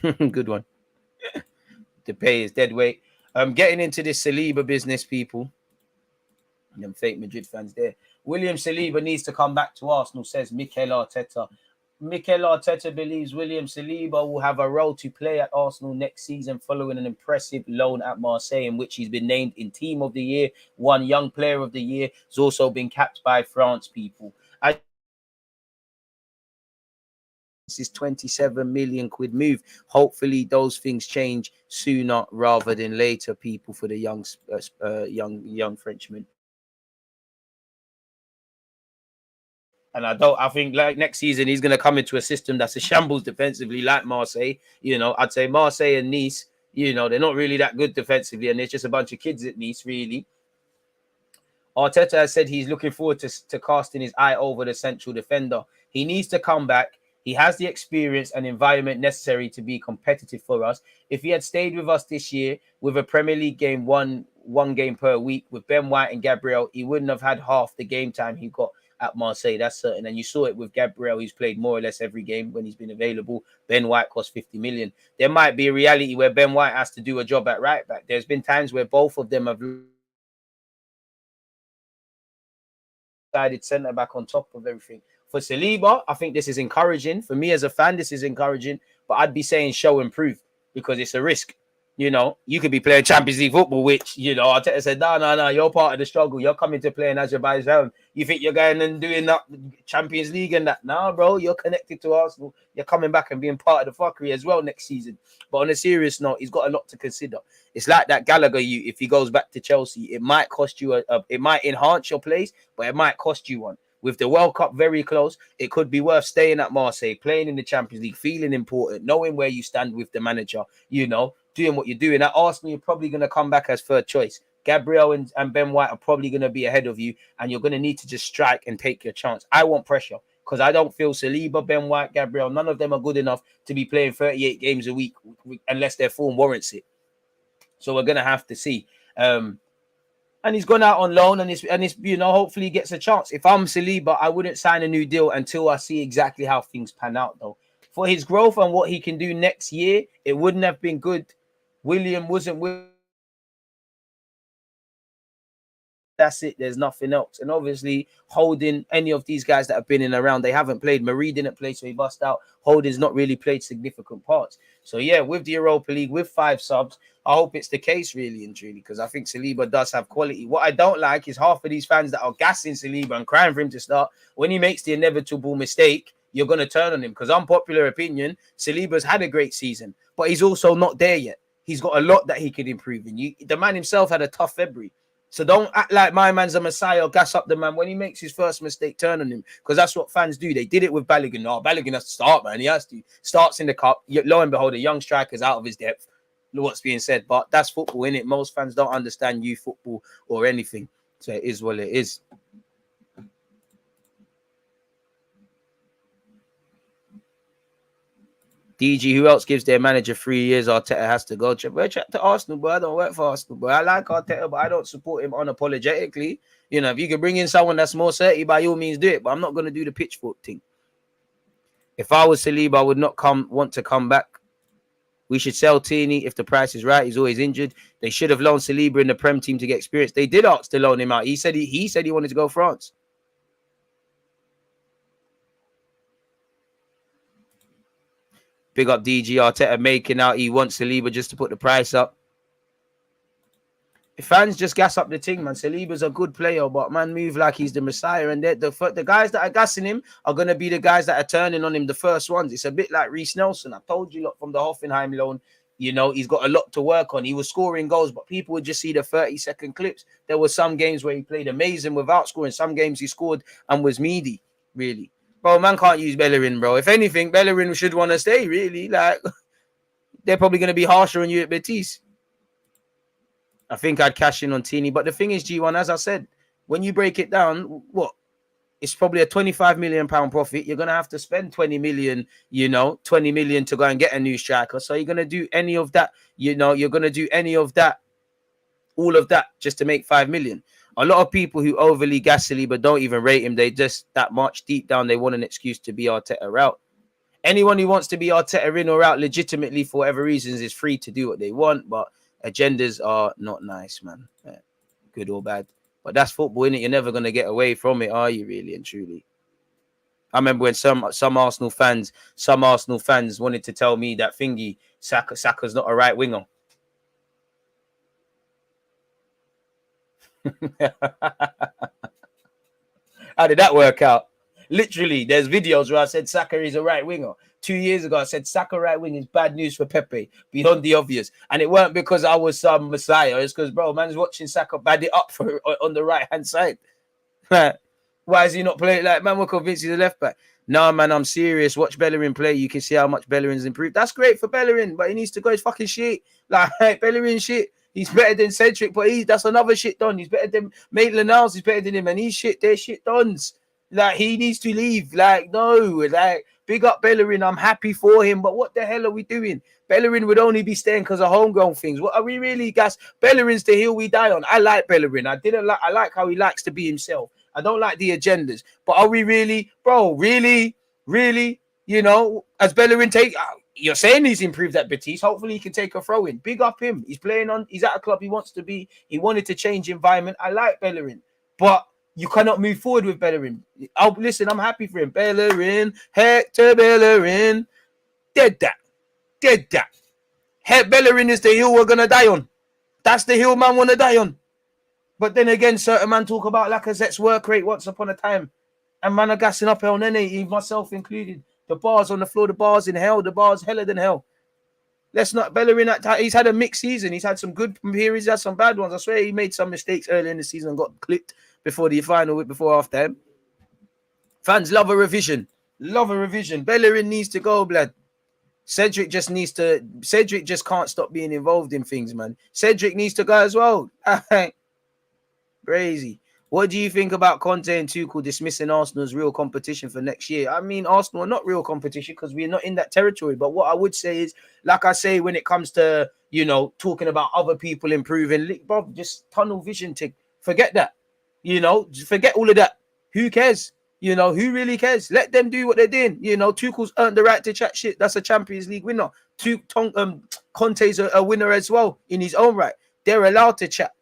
S1: Good one. To pay his dead weight. Getting into this Saliba business, people. Them fake Madrid fans there. William Saliba needs to come back to Arsenal, says Mikel Arteta. Mikel Arteta believes William Saliba will have a role to play at Arsenal next season following an impressive loan at Marseille, in which he's been named in Team of the Year, won Young Player of the Year. He's also been capped by France, people. this 27 million quid move. Hopefully those things change sooner rather than later, people, for the young Frenchman. And I think like next season he's going to come into a system that's a shambles defensively, like Marseille. I'd say Marseille and Nice, they're not really that good defensively, and there's just a bunch of kids at Nice, really. Arteta has said he's looking forward to casting his eye over the central defender. He needs to come back. He has the experience and environment necessary to be competitive for us. If he had stayed with us this year with a Premier League game, one game per week with Ben White and Gabriel, he wouldn't have had half the game time he got at Marseille. That's certain. And you saw it with Gabriel. He's played more or less every game when he's been available. Ben White cost 50 million. There might be a reality where Ben White has to do a job at right back. There's been times where both of them have decided centre back on top of everything. For Saliba, I think this is encouraging. For me as a fan, this is encouraging. But I'd be saying show and prove, because it's a risk. You could be playing Champions League football, which, Arteta said, no, you're part of the struggle. You're coming to play in Azerbaijan. You think you're going and doing that Champions League and that? Nah, bro, you're connected to Arsenal. You're coming back and being part of the fuckery as well next season. But on a serious note, he's got a lot to consider. It's like that Gallagher, if he goes back to Chelsea, it might cost you, it might enhance your place, but it might cost you one. With the World Cup very close, it could be worth staying at Marseille, playing in the Champions League, feeling important, knowing where you stand with the manager, doing what you're doing. At Arsenal, you're probably going to come back as third choice. Gabriel and Ben White are probably going to be ahead of you, and you're going to need to just strike and take your chance. I want pressure, because I don't feel Saliba, Ben White, Gabriel, none of them are good enough to be playing 38 games a week unless their form warrants it. So we're going to have to see. And he's gone out on loan, and it's hopefully he gets a chance. If I'm Saliba, I wouldn't sign a new deal until I see exactly how things pan out, though. For his growth and what he can do next year, it wouldn't have been good. William wasn't with. That's it. There's nothing else. And obviously, Holding, any of these guys that have been in around, they haven't played. Marie didn't play, so he bust out. Holding's not really played significant parts. So yeah, with the Europa League, with 5 subs, I hope it's the case, really and truly, because I think Saliba does have quality. What I don't like is half of these fans that are gassing Saliba and crying for him to start. When he makes the inevitable mistake, you're going to turn on him. Because unpopular opinion, Saliba's had a great season, but he's also not there yet. He's got a lot that he could improve in. The man himself had a tough February. So don't act like my man's a messiah or gas up the man. When he makes his first mistake, turn on him, because that's what fans do. They did it with Bellerin. Oh, Bellerin has to start, man. He has to. Starts in the cup. Lo and behold, a young striker's out of his depth. Look what's being said. But that's football, innit? Most fans don't understand youth football or anything. So it is what it is. DG, who else gives their manager 3 years? Arteta has to go. We're chat to Arsenal, but I don't work for Arsenal, but I like Arteta, but I don't support him unapologetically. If you can bring in someone that's more certain, by all means do it, but I'm not going to do the pitchfork thing. If I was Saliba, I would not want to come back. We should sell Tierney if the price is right. He's always injured. They should have loaned Saliba in the Prem team to get experience. They did ask to loan him out. He said he wanted to go France. Big up DG. Arteta making out he wants Saliba just to put the price up. If fans just gas up the thing, man. Saliba's a good player, but man, move like he's the messiah. And the guys that are gassing him are going to be the guys that are turning on him the first ones. It's a bit like Reece Nelson. I told you, look, from the Hoffenheim loan, he's got a lot to work on. He was scoring goals, but people would just see the 30-second clips. There were some games where he played amazing without scoring. Some games he scored and was meaty, really. Bro, man can't use Bellerin, bro. If anything, Bellerin should want to stay, really. Like, they're probably going to be harsher on you at Betis. I think I'd cash in on Tierney. But the thing is, G1, as I said, when you break it down, what? It's probably a £25 million profit. You're going to have to spend 20 million, 20 million to go and get a new striker. So you're going to do any of that, you're going to do any of that, all of that just to make 5 million. A lot of people who overly gas Saliba don't even rate him. They just, that much deep down, they want an excuse to be Arteta out. Anyone who wants to be Arteta in or out legitimately for whatever reasons is free to do what they want, but agendas are not nice, man. Good or bad. But that's football, innit? You're never going to get away from it, are you, really and truly? I remember when some Arsenal fans wanted to tell me that Saka's not a right winger. How did that work out? Literally, there's videos where I said Saka is a right winger. 2 years ago, I said Saka right wing is bad news for Pepe, beyond the obvious. And it weren't because I was some messiah. It's because, bro, man's watching Saka bad it up for on the right-hand side. Why is he not playing? Like, man, we're convinced he's a left back. No, man, I'm serious. Watch Bellerin play. You can see how much Bellerin's improved. That's great for Bellerin, but he needs to go his fucking shit. Like, Bellerin shit. He's better than Cedric, but that's another shit done. He's better than Maitland-Niles. He's better than him, and he's shit. They're shit dons. Like, he needs to leave. Like, no. Like, big up Bellerin. I'm happy for him, but what the hell are we doing? Bellerin would only be staying because of homegrown things. What are we really, guys? Bellerin's the hill we die on. I like Bellerin. I like how he likes to be himself. I don't like the agendas. But are we really, bro, really, you know, as Bellerin you're saying he's improved at Betis. Hopefully he can take a throw in. Big up him. He's at a club he wants to be. He wanted to change environment. I like Bellerin. But you cannot move forward with Bellerin. Listen, I'm happy for him. Bellerin, Hector Bellerin. Dead that. Bellerin is the hill we're going to die on. That's the hill man want to die on. But then again, certain man talk about Lacazette's work rate once upon a time. And man are gassing up Elneny, myself included. The bars on the floor, the bars in hell, the bars heller than hell. Let's not Bellerin. He's had a mixed season. He's had some good periods, he's had some bad ones. I swear he made some mistakes early in the season and got clipped before the final, before half time. Fans love a revision. Bellerin needs to go, blood. Cedric just can't stop being involved in things, man. Cedric needs to go as well. Crazy. What do you think about Conte and Tuchel dismissing Arsenal's real competition for next year? I mean, Arsenal are not real competition because we're not in that territory. But what I would say is, like I say, when it comes to, you know, talking about other people improving, bro, just tunnel vision. Forget that. You know, forget all of that. Who cares? You know, who really cares? Let them do what they're doing. You know, Tuchel's earned the right to chat shit. That's a Champions League winner. Conte's a winner as well in his own right. They're allowed to chat.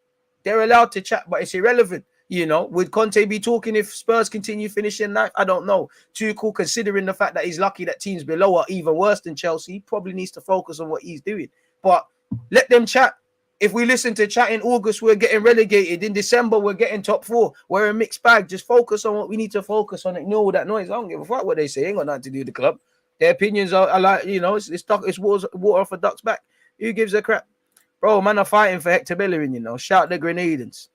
S1: But it's irrelevant. You know, would Conte be talking if Spurs continue finishing ninth? I don't know. Tuchel, considering the fact that he's lucky that teams below are even worse than Chelsea, he probably needs to focus on what he's doing. But let them chat. If we listen to chat in August, we're getting relegated. In December, we're getting top 4. We're a mixed bag. Just focus on what we need to focus on. Ignore all that noise. I don't give a fuck what they say. Ain't got nothing to do with the club. Their opinions are like, you know, it's water off a duck's back. Who gives a crap? Bro, man are fighting for Hector Bellerin, you know. Shout the Grenadans.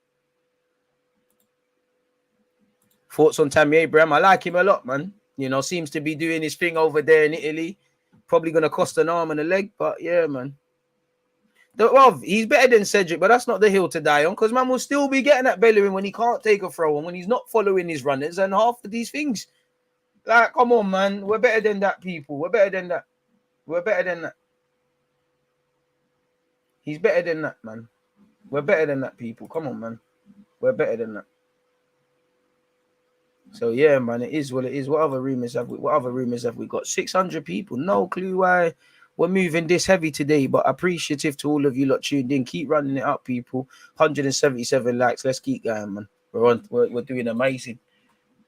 S1: Thoughts on Tammy Abraham? I like him a lot, man. You know, seems to be doing his thing over there in Italy. Probably going to cost an arm and a leg, but yeah, man. Well, he's better than Cedric, but that's not the hill to die on because man will still be getting at Bellerin when he can't take a throw and when he's not following his runners and half of these things. Like, come on, man. We're better than that, people. We're better than that. He's better than that, man. We're better than that, people. Come on, man. We're better than that. So yeah, man, it is what it is. What other rumors have we got? 600 people. No clue why we're moving this heavy today, but appreciative to all of you lot tuned in. Keep running it up, people. 177 likes. Let's keep going, man. We're doing amazing.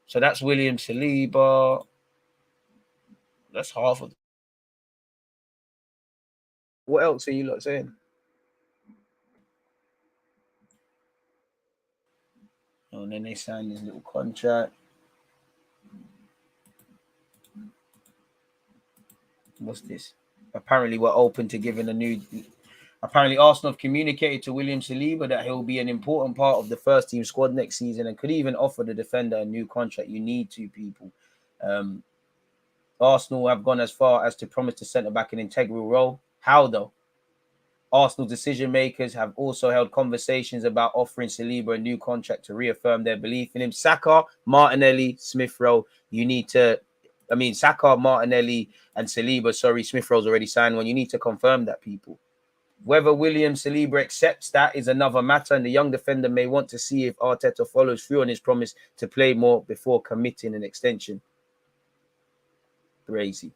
S1: So that's William Saliba. That's half of it. What else are you lot saying? Oh, and then they signed this little contract. What's this? Apparently, we're open to giving a new. Apparently, Arsenal have communicated to William Saliba that he'll be an important part of the first team squad next season and could even offer the defender a new contract. You need to, people. Arsenal have gone as far as to promise the centre-back an integral role. How, though? Arsenal decision makers have also held conversations about offering Saliba a new contract to reaffirm their belief in him. Saka, Martinelli, Smith Rowe, you need to. I mean, Saka, Martinelli, and Saliba. Sorry, Smith Rowe's already signed one. You need to confirm that, people. Whether William Saliba accepts that is another matter, and the young defender may want to see if Arteta follows through on his promise to play more before committing an extension. Crazy.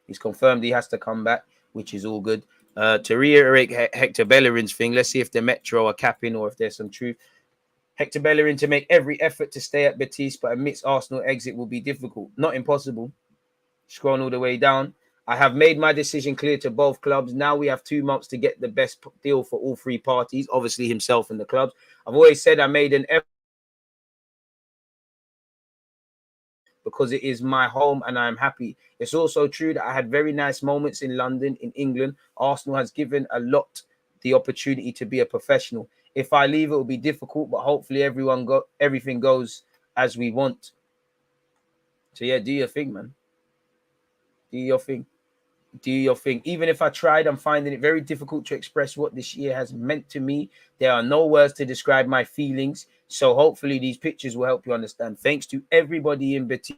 S1: He's confirmed he has to come back, which is all good. To reiterate Hector Bellerin's thing, let's see if the Metro are capping or if there's some truth. Hector Bellerin to make every effort to stay at Betis, but amidst Arsenal exit will be difficult. Not impossible. Scrolling all the way down. I have made my decision clear to both clubs. Now we have 2 months to get the best deal for all 3 parties, obviously himself and the clubs. I've always said I made an effort because it is my home and I'm happy. It's also true that I had very nice moments in London, in England. Arsenal has given a lot the opportunity to be a professional. If I leave, it will be difficult, but hopefully everything goes as we want. So yeah, do your thing, man. Do your thing. Do your thing. Even if I tried, I'm finding it very difficult to express what this year has meant to me. There are no words to describe my feelings. So hopefully these pictures will help you understand. Thanks to everybody in Betis.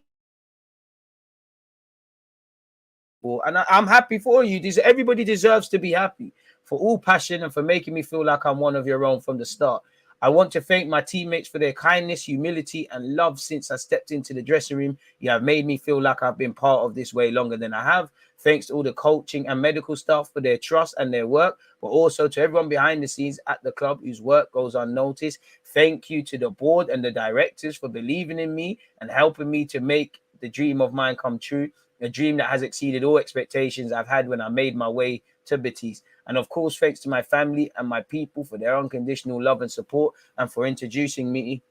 S1: And I'm happy for you. Everybody deserves to be happy for all passion and for making me feel like I'm one of your own from the start. I want to thank my teammates for their kindness, humility, and love since I stepped into the dressing room. You have made me feel like I've been part of this way longer than I have. Thanks to all the coaching and medical staff for their trust and their work, but also to everyone behind the scenes at the club whose work goes unnoticed. Thank you to the board and the directors for believing in me and helping me to make the dream of mine come true. A dream that has exceeded all expectations I've had when I made my way to Betis. And of course, thanks to my family and my people for their unconditional love and support and for introducing me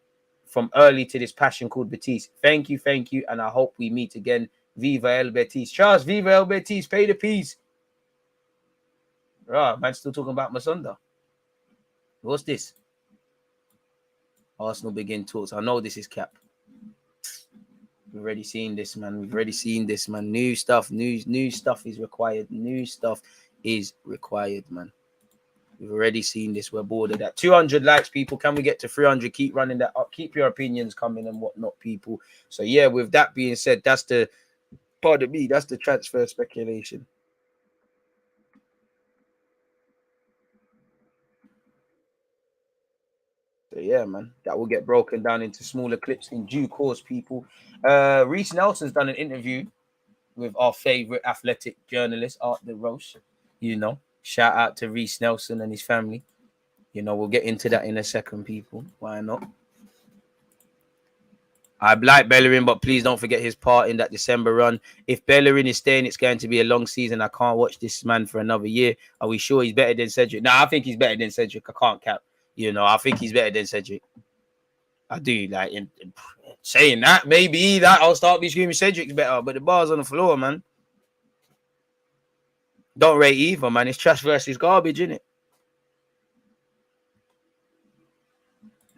S1: from early to this passion called Betis. Thank you, and I hope we meet again. Viva El Betis. Charles, Viva El Betis. Pay the peas. Right, man, still talking about Masunda. What's this? Arsenal begin talks. I know this is cap. We've already seen this, man. New stuff is required. New stuff is required, man. We've already seen this. We're bored of that. 200 likes, people. Can we get to 300? Keep running that up. Keep your opinions coming and whatnot, people. So, yeah, with that being said, that's the transfer speculation. So, yeah, man, that will get broken down into smaller clips in due course, people. Reece Nelson's done an interview with our favorite athletic journalist, Art the Roche. Shout out to Reece Nelson and his family. We'll get into that in a second, people. Why not? I like Bellerin, but please don't forget his part in that December run. If Bellerin is staying, it's going to be a long season. I can't watch this man for another year. Are we sure he's better than Cedric? No, I think he's better than Cedric. I can't cap. I think he's better than Cedric. I do. Like, saying that, maybe that I'll start be screaming Cedric's better, but the bar's on the floor, man. Don't rate either, man. It's trash versus garbage, isn't it?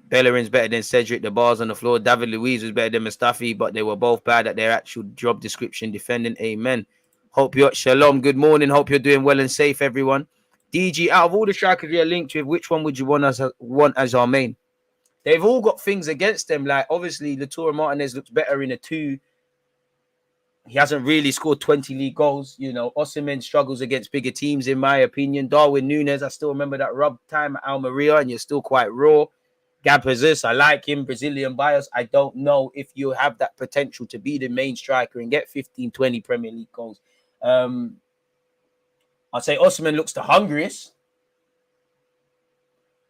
S1: Bellerin's better than Cedric. The bar's on the floor. David Luiz was better than Mustafi, but they were both bad at their actual job description defending. Amen. Hope you're shalom. Good morning. Hope you're doing well and safe, everyone. DG, out of all the strikers we are linked with, which one would you want as our main? They've all got things against them. Like, obviously, Lautaro Martinez looks better in a 2. He hasn't really scored 20 league goals. Osimhen struggles against bigger teams, in my opinion. Darwin Núñez, I still remember that rub time at Almeria, and you're still quite raw. Gab Jesus, I like him. Brazilian bias. I don't know if you have that potential to be the main striker and get 15, 20 Premier League goals. I'd say Osimhen looks the hungriest.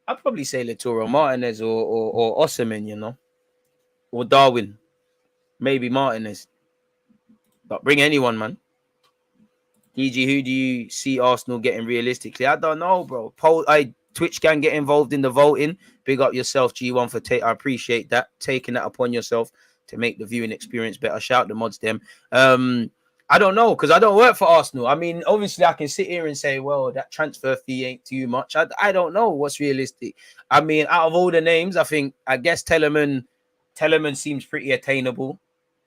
S1: I'd probably say Lautaro Martinez or Osimhen, or Darwin. Maybe Martinez. But bring anyone, man. DG, who do you see Arsenal getting realistically? I don't know, bro. Twitch can get involved in the voting. Big up yourself, G1, for I appreciate that. Taking that upon yourself to make the viewing experience better. Shout the mods them. I don't know, because I don't work for Arsenal. I mean, obviously, I can sit here and say, well, that transfer fee ain't too much. I don't know what's realistic. I mean, out of all the names, I guess Telemann seems pretty attainable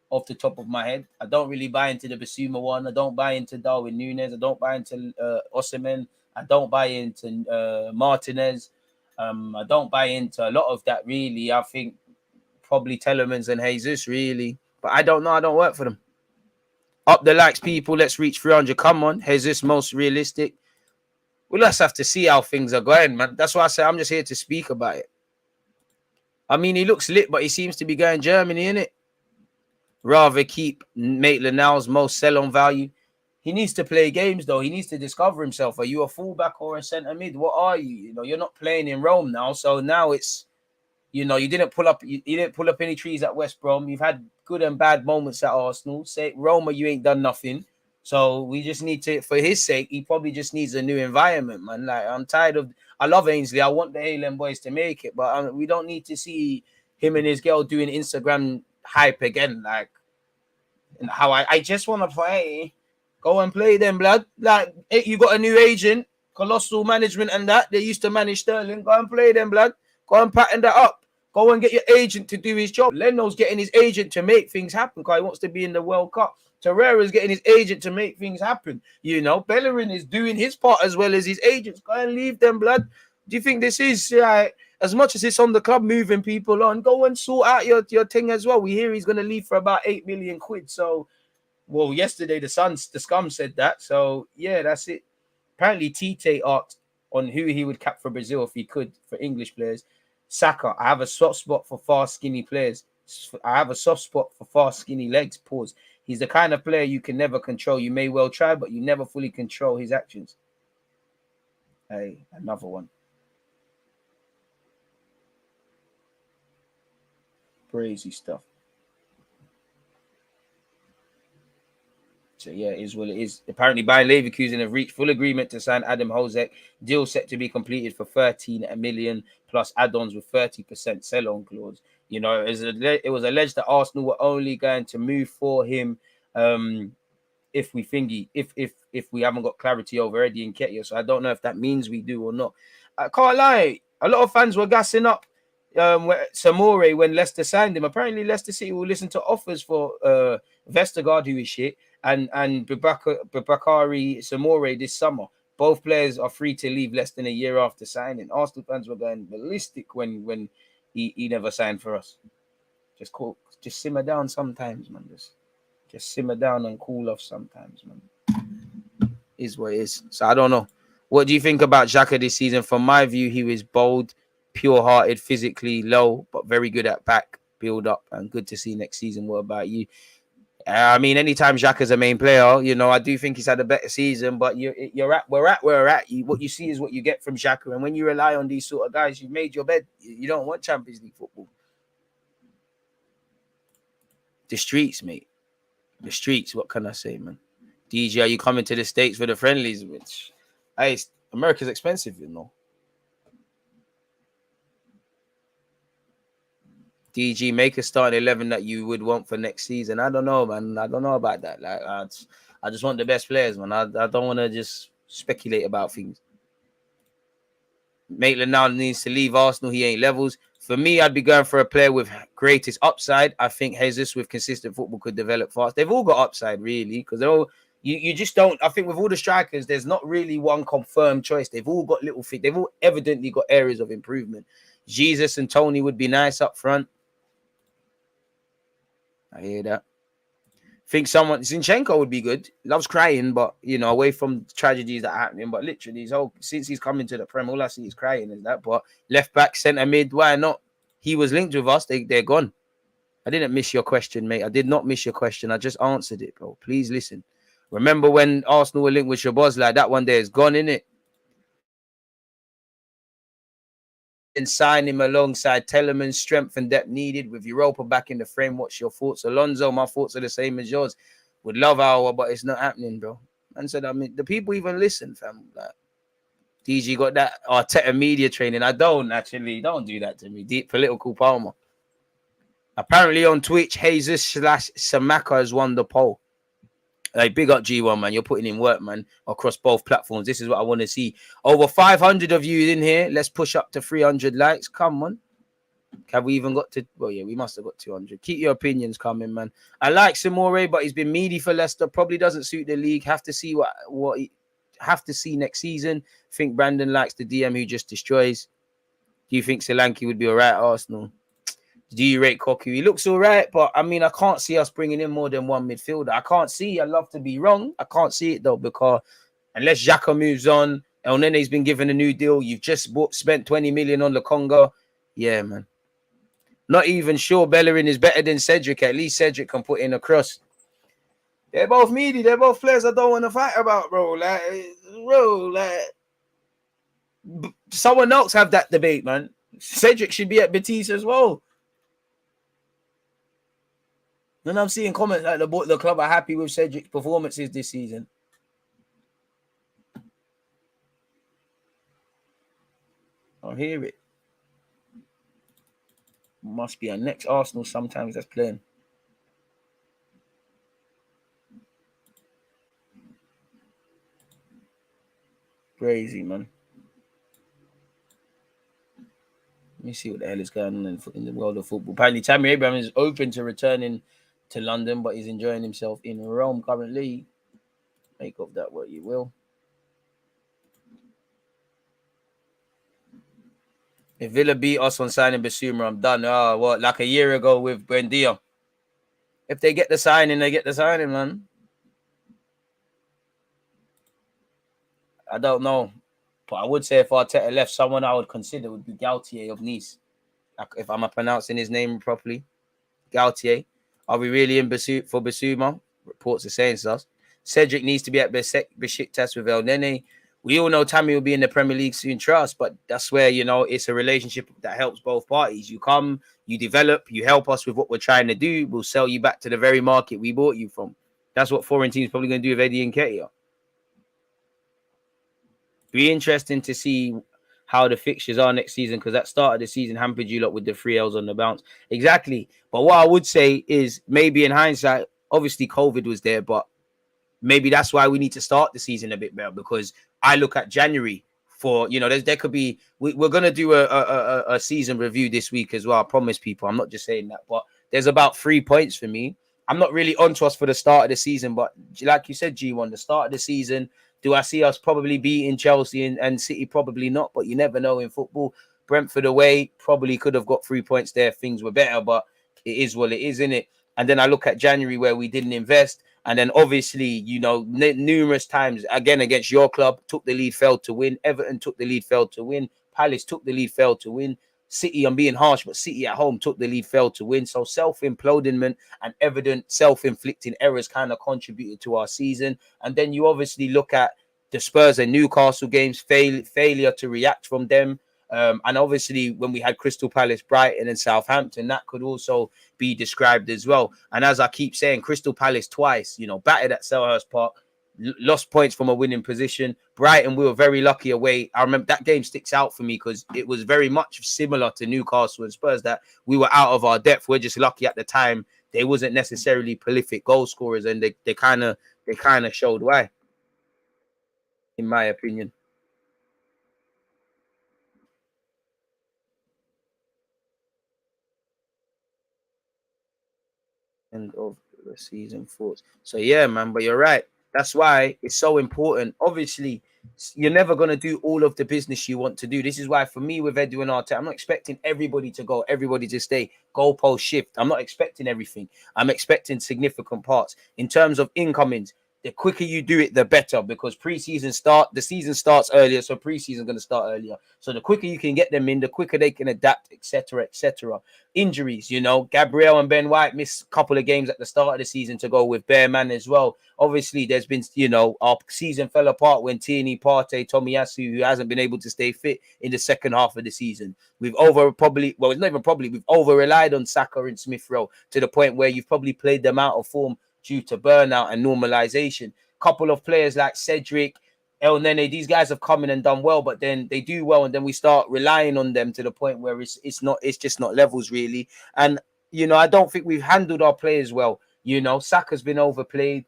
S1: off the top of my head. I don't really buy into the Bissouma one. I don't buy into Darwin Núñez. I don't buy into Osimhen. I don't buy into Martinez. I don't buy into a lot of that, really. I think probably Telemans and Jesus, really. But I don't know. I don't work for them. Up the likes, people. Let's reach 300. Come on. Jesus, most realistic. We'll just have to see how things are going, man. That's why I say I'm just here to speak about it. I mean, he looks lit, but he seems to be going Germany, innit? Rather keep Maitland-Niles most sell-on value. He needs to play games, though. He needs to discover himself. Are you a fullback or a centre mid? What are you? You're not playing in Rome now. So now it's, you didn't pull up any trees at West Brom. You've had good and bad moments at Arsenal. Say Roma, you ain't done nothing. So we just need to, for his sake, he probably just needs a new environment, man. Like, I'm tired of. I love Ainsley. I want the Haaland boys to make it, but we don't need to see him and his girl doing Instagram hype again. Like, And how I just want to play. Go and play them, blood. Like, you got a new agent, colossal management and that. They used to manage Sterling. Go and play them, blood. Go and pattern that up. Go and get your agent to do his job. Leno's getting his agent to make things happen because he wants to be in the World Cup. Torreira's getting his agent to make things happen. You know, Bellerin is doing his part as well as his agents. Go and leave them, blood. Do you think this is as much as it's on the club moving people on? Go and sort out your thing as well. We hear he's going to leave for about 8 million quid. So, well, yesterday the Scum said that. So yeah, that's it. Apparently, Tite asked on who he would cap for Brazil if he could for English players. Saka. I have a soft spot for fast, skinny players. I have a soft spot for fast, skinny legs. Pause. He's the kind of player you can never control. You may well try, but you never fully control his actions. Hey, another one. Crazy stuff. So yeah, it is what it is. Apparently, Bayern Leverkusen have reached full agreement to sign Adam Hozek. Deal set to be completed for 13 million plus add-ons with 30% sell-on clause. You know, it was alleged that Arsenal were only going to move for him if we haven't got clarity over Eddie Nketiah. So I don't know if that means we do or not. I can't lie. A lot of fans were gassing up Samore when Leicester signed him. Apparently, Leicester City will listen to offers for Vestergaard, who is shit, and Babakari Samore this summer. Both players are free to leave less than a year after signing. Arsenal fans were going ballistic when he never signed for us. Just simmer down sometimes, man. Just simmer down and cool off sometimes, man. Is what it is. So I don't know. What do you think about Xhaka this season? From my view, he was bold, pure-hearted, physically low, but very good at back build up and good to see next season. What about you? I mean, anytime Xhaka's a main player, you know, I do think he's had a better season, but we're at where we're at. What you see is what you get from Xhaka. And when you rely on these sort of guys, you've made your bed. You don't want Champions League football. The streets, mate. The streets, what can I say, man? DJ, are you coming to the States for the friendlies? Which, hey, America's expensive, you know. DG, make a starting 11 that you would want for next season. I don't know, man. I don't know about that. Like, I just want the best players, man. I don't want to just speculate about things. Maitland now needs to leave Arsenal. He ain't levels. For me, I'd be going for a player with greatest upside. I think Jesus with consistent football could develop fast. They've all got upside, really, because they're all. You just don't. I think with all the strikers, there's not really one confirmed choice. They've all got little things. They've all evidently got areas of improvement. Jesus and Tony would be nice up front. I hear that. Think someone Zinchenko would be good. Loves crying, but you know, away from tragedies that are happening. But literally, since he's coming to the Prem, all I see is crying is that. But left back, centre mid, why not? He was linked with us. They're gone. I didn't miss your question, mate. I did not miss your question. I just answered it, bro. Please listen. Remember when Arsenal were linked with Szoboszlai? That one there is gone, innit? And sign him alongside Telemans, strength and depth needed with Europa back in the frame. What's your thoughts, Alonso? My thoughts are the same as yours. Would love our, but it's not happening, bro. And said, I mean, the people even listen, fam. Like, DG got that Arteta media training. I don't do that to me. Deep political Palmer. Apparently on Twitch, Jesus/Samaka has won the poll. Like, big up G1, man. You're putting in work, man, across both platforms. This is what I want to see. Over 500 of you in here. Let's push up to 300 likes. Come on. Have we even got to... Well, yeah, we must have got 200. Keep your opinions coming, man. I like Samore, but he's been meaty for Leicester. Probably doesn't suit the league. Have to see have to see next season. Think Brandon likes the DM who just destroys. Do you think Solanke would be all right at Arsenal? Do you rate Koku? He looks all right, but I mean, I can't see us bringing in more than one midfielder. I can't see. I'd love to be wrong. I can't see it, though, because unless Xhaka moves on, Elneny's been given a new deal. You've just spent 20 million on the Congo. Yeah, man. Not even sure Bellerin is better than Cedric. At least Cedric can put in a cross. They're both meaty. They're both players I don't want to fight about, bro. Someone else have that debate, man. Cedric should be at Betis as well. And I'm seeing comments like the club are happy with Cedric's performances this season. I hear it. Must be a next Arsenal sometimes that's playing. Crazy, man. Let me see what the hell is going on in the world of football. Apparently, Tammy Abraham is open to returning to London, but he's enjoying himself in Rome currently. Make of that what you will. If Villa beat us on signing Bissouma, I'm done. Oh, what, like a year ago with Buendia? If they get the signing, they get the signing, man. I don't know. But I would say if Arteta left, someone I would consider would be Gaultier of Nice. If I'm pronouncing his name properly. Gaultier. Are we really in for Bissouma? Reports are saying so. Cedric needs to be at Besiktas with Elneny. We all know Tammy will be in the Premier League soon, trust, but that's where, it's a relationship that helps both parties. You come, you develop, you help us with what we're trying to do. We'll sell you back to the very market we bought you from. That's what foreign teams probably going to do with Eddie and Nketiah. Be interesting to see how the fixtures are next season, because that start of the season hampered you lot with the 3 Ls on the bounce. Exactly. But what I would say is maybe in hindsight, obviously COVID was there, but maybe that's why we need to start the season a bit better, because I look at January for, there could be, we're going to do a season review this week as well. I promise people, I'm not just saying that, but there's about 3 points for me. I'm not really onto us for the start of the season, but like you said, G1, the start of the season, do I see us probably beating Chelsea and City? Probably not, but you never know in football. Brentford away, probably could have got 3 points there. Things were better, but it is what it is, isn't it? And then I look at January where we didn't invest. And then obviously, numerous times, again, against your club, took the lead, failed to win. Everton took the lead, failed to win. Palace took the lead, failed to win. City, I'm being harsh, but City at home took the lead, failed to win. So self-implodement and evident self-inflicting errors kind of contributed to our season. And then you obviously look at the Spurs and Newcastle games, failure to react from them. And obviously, when we had Crystal Palace, Brighton, and Southampton, that could also be described as well. And as I keep saying, Crystal Palace twice, battered at Selhurst Park, lost points from a winning position. Brighton, we were very lucky away. I remember that game sticks out for me because it was very much similar to Newcastle and Spurs, that we were out of our depth. We're just lucky at the time. They wasn't necessarily prolific goal scorers, and they kind of showed why, in my opinion. End of the season thoughts. So yeah, man, but you're right. That's why it's so important. Obviously, you're never gonna do all of the business you want to do. This is why, for me, with Edu and Arteta, I'm not expecting everybody to go, everybody to stay, goalpost shift. I'm not expecting everything. I'm expecting significant parts in terms of incomings. The quicker you do it, the better, because the season starts earlier, so preseason going to start earlier. So the quicker you can get them in, the quicker they can adapt, etc., etc. Injuries, Gabriel and Ben White missed a couple of games at the start of the season to go with Bearman as well. Obviously, there's been, our season fell apart when Tierney, Partey, Tomiyasu, who hasn't been able to stay fit in the second half of the season. We've it's not even probably, we've over relied on Saka and Smith Rowe to the point where you've probably played them out of form due to burnout and normalization. Couple of players like Cedric, Elneny, these guys have come in and done well, but then they do well, and then we start relying on them to the point where it's just not levels really. And I don't think we've handled our players well. Saka's been overplayed.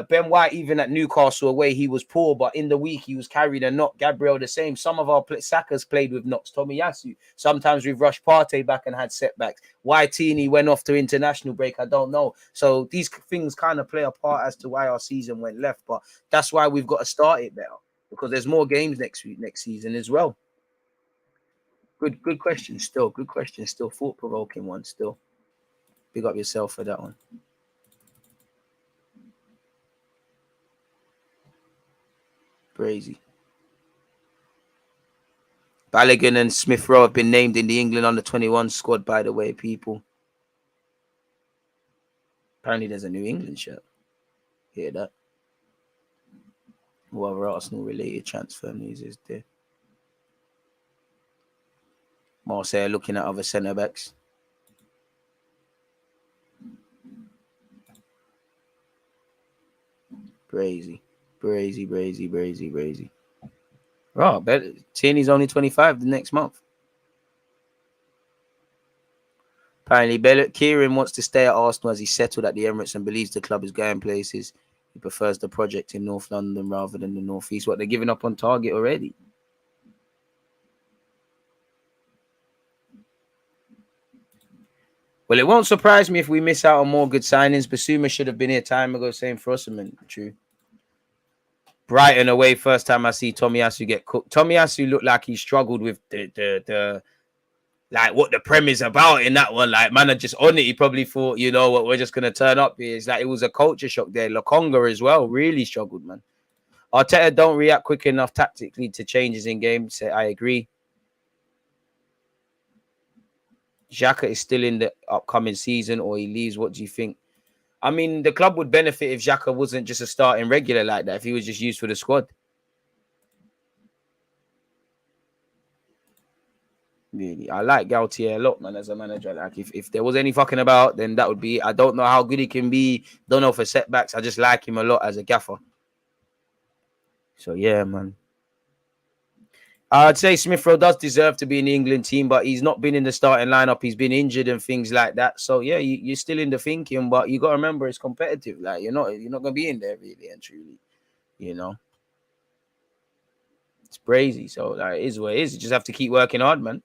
S1: Ben White, even at Newcastle away, he was poor, but in the week he was carried a knock. Gabriel the same. Some of our Saka's played with knocks. Tomiyasu. Sometimes we've rushed Partey back and had setbacks. Why Tierney went off to international break, I don't know. So these things kind of play a part as to why our season went left. But that's why we've got to start it better, because there's more games next season as well. Good question still. Good question still. Thought-provoking one still. Big up yourself for that one. Crazy. Balogun and Smith Rowe have been named in the England under-21 squad, by the way, people. Apparently there's a new England shirt. Hear that? What other Arsenal-related transfer news is there? Marseille looking at other centre-backs. Brazy. Oh, Tierney's only 25 the next month. Apparently, Kieran wants to stay at Arsenal as he's settled at the Emirates and believes the club is going places. He prefers the project in North London rather than the North East. What, they're giving up on target already? Well, it won't surprise me if we miss out on more good signings. Bissouma should have been here time ago. Same for Usman. True. Brighton away, first time I see Tomiyasu get cooked. Tomiyasu looked like he struggled with the like what the Prem is about in that one. Like, man, just on it. He probably thought, you know what, we're just gonna turn up here. It's like it was a culture shock there. Lokonga as well really struggled, man. Arteta don't react quick enough tactically to changes in games. I agree. Xhaka is still in the upcoming season, or he leaves. What do you think? I mean, the club would benefit if Xhaka wasn't just a starting regular like that. If he was just used for the squad. Really, I like Gaultier a lot, man, as a manager. Like, if there was any fucking about, then that would be. I don't know how good he can be. Don't know for setbacks. I just like him a lot as a gaffer. So yeah, man. I'd say Smith Rowe does deserve to be in the England team, but he's not been in the starting lineup. He's been injured and things like that. So yeah, you're still in the thinking, but you got to remember it's competitive. Like you're not gonna be in there really and truly. You know, it's crazy. So like, it is what it is. You just have to keep working hard, man.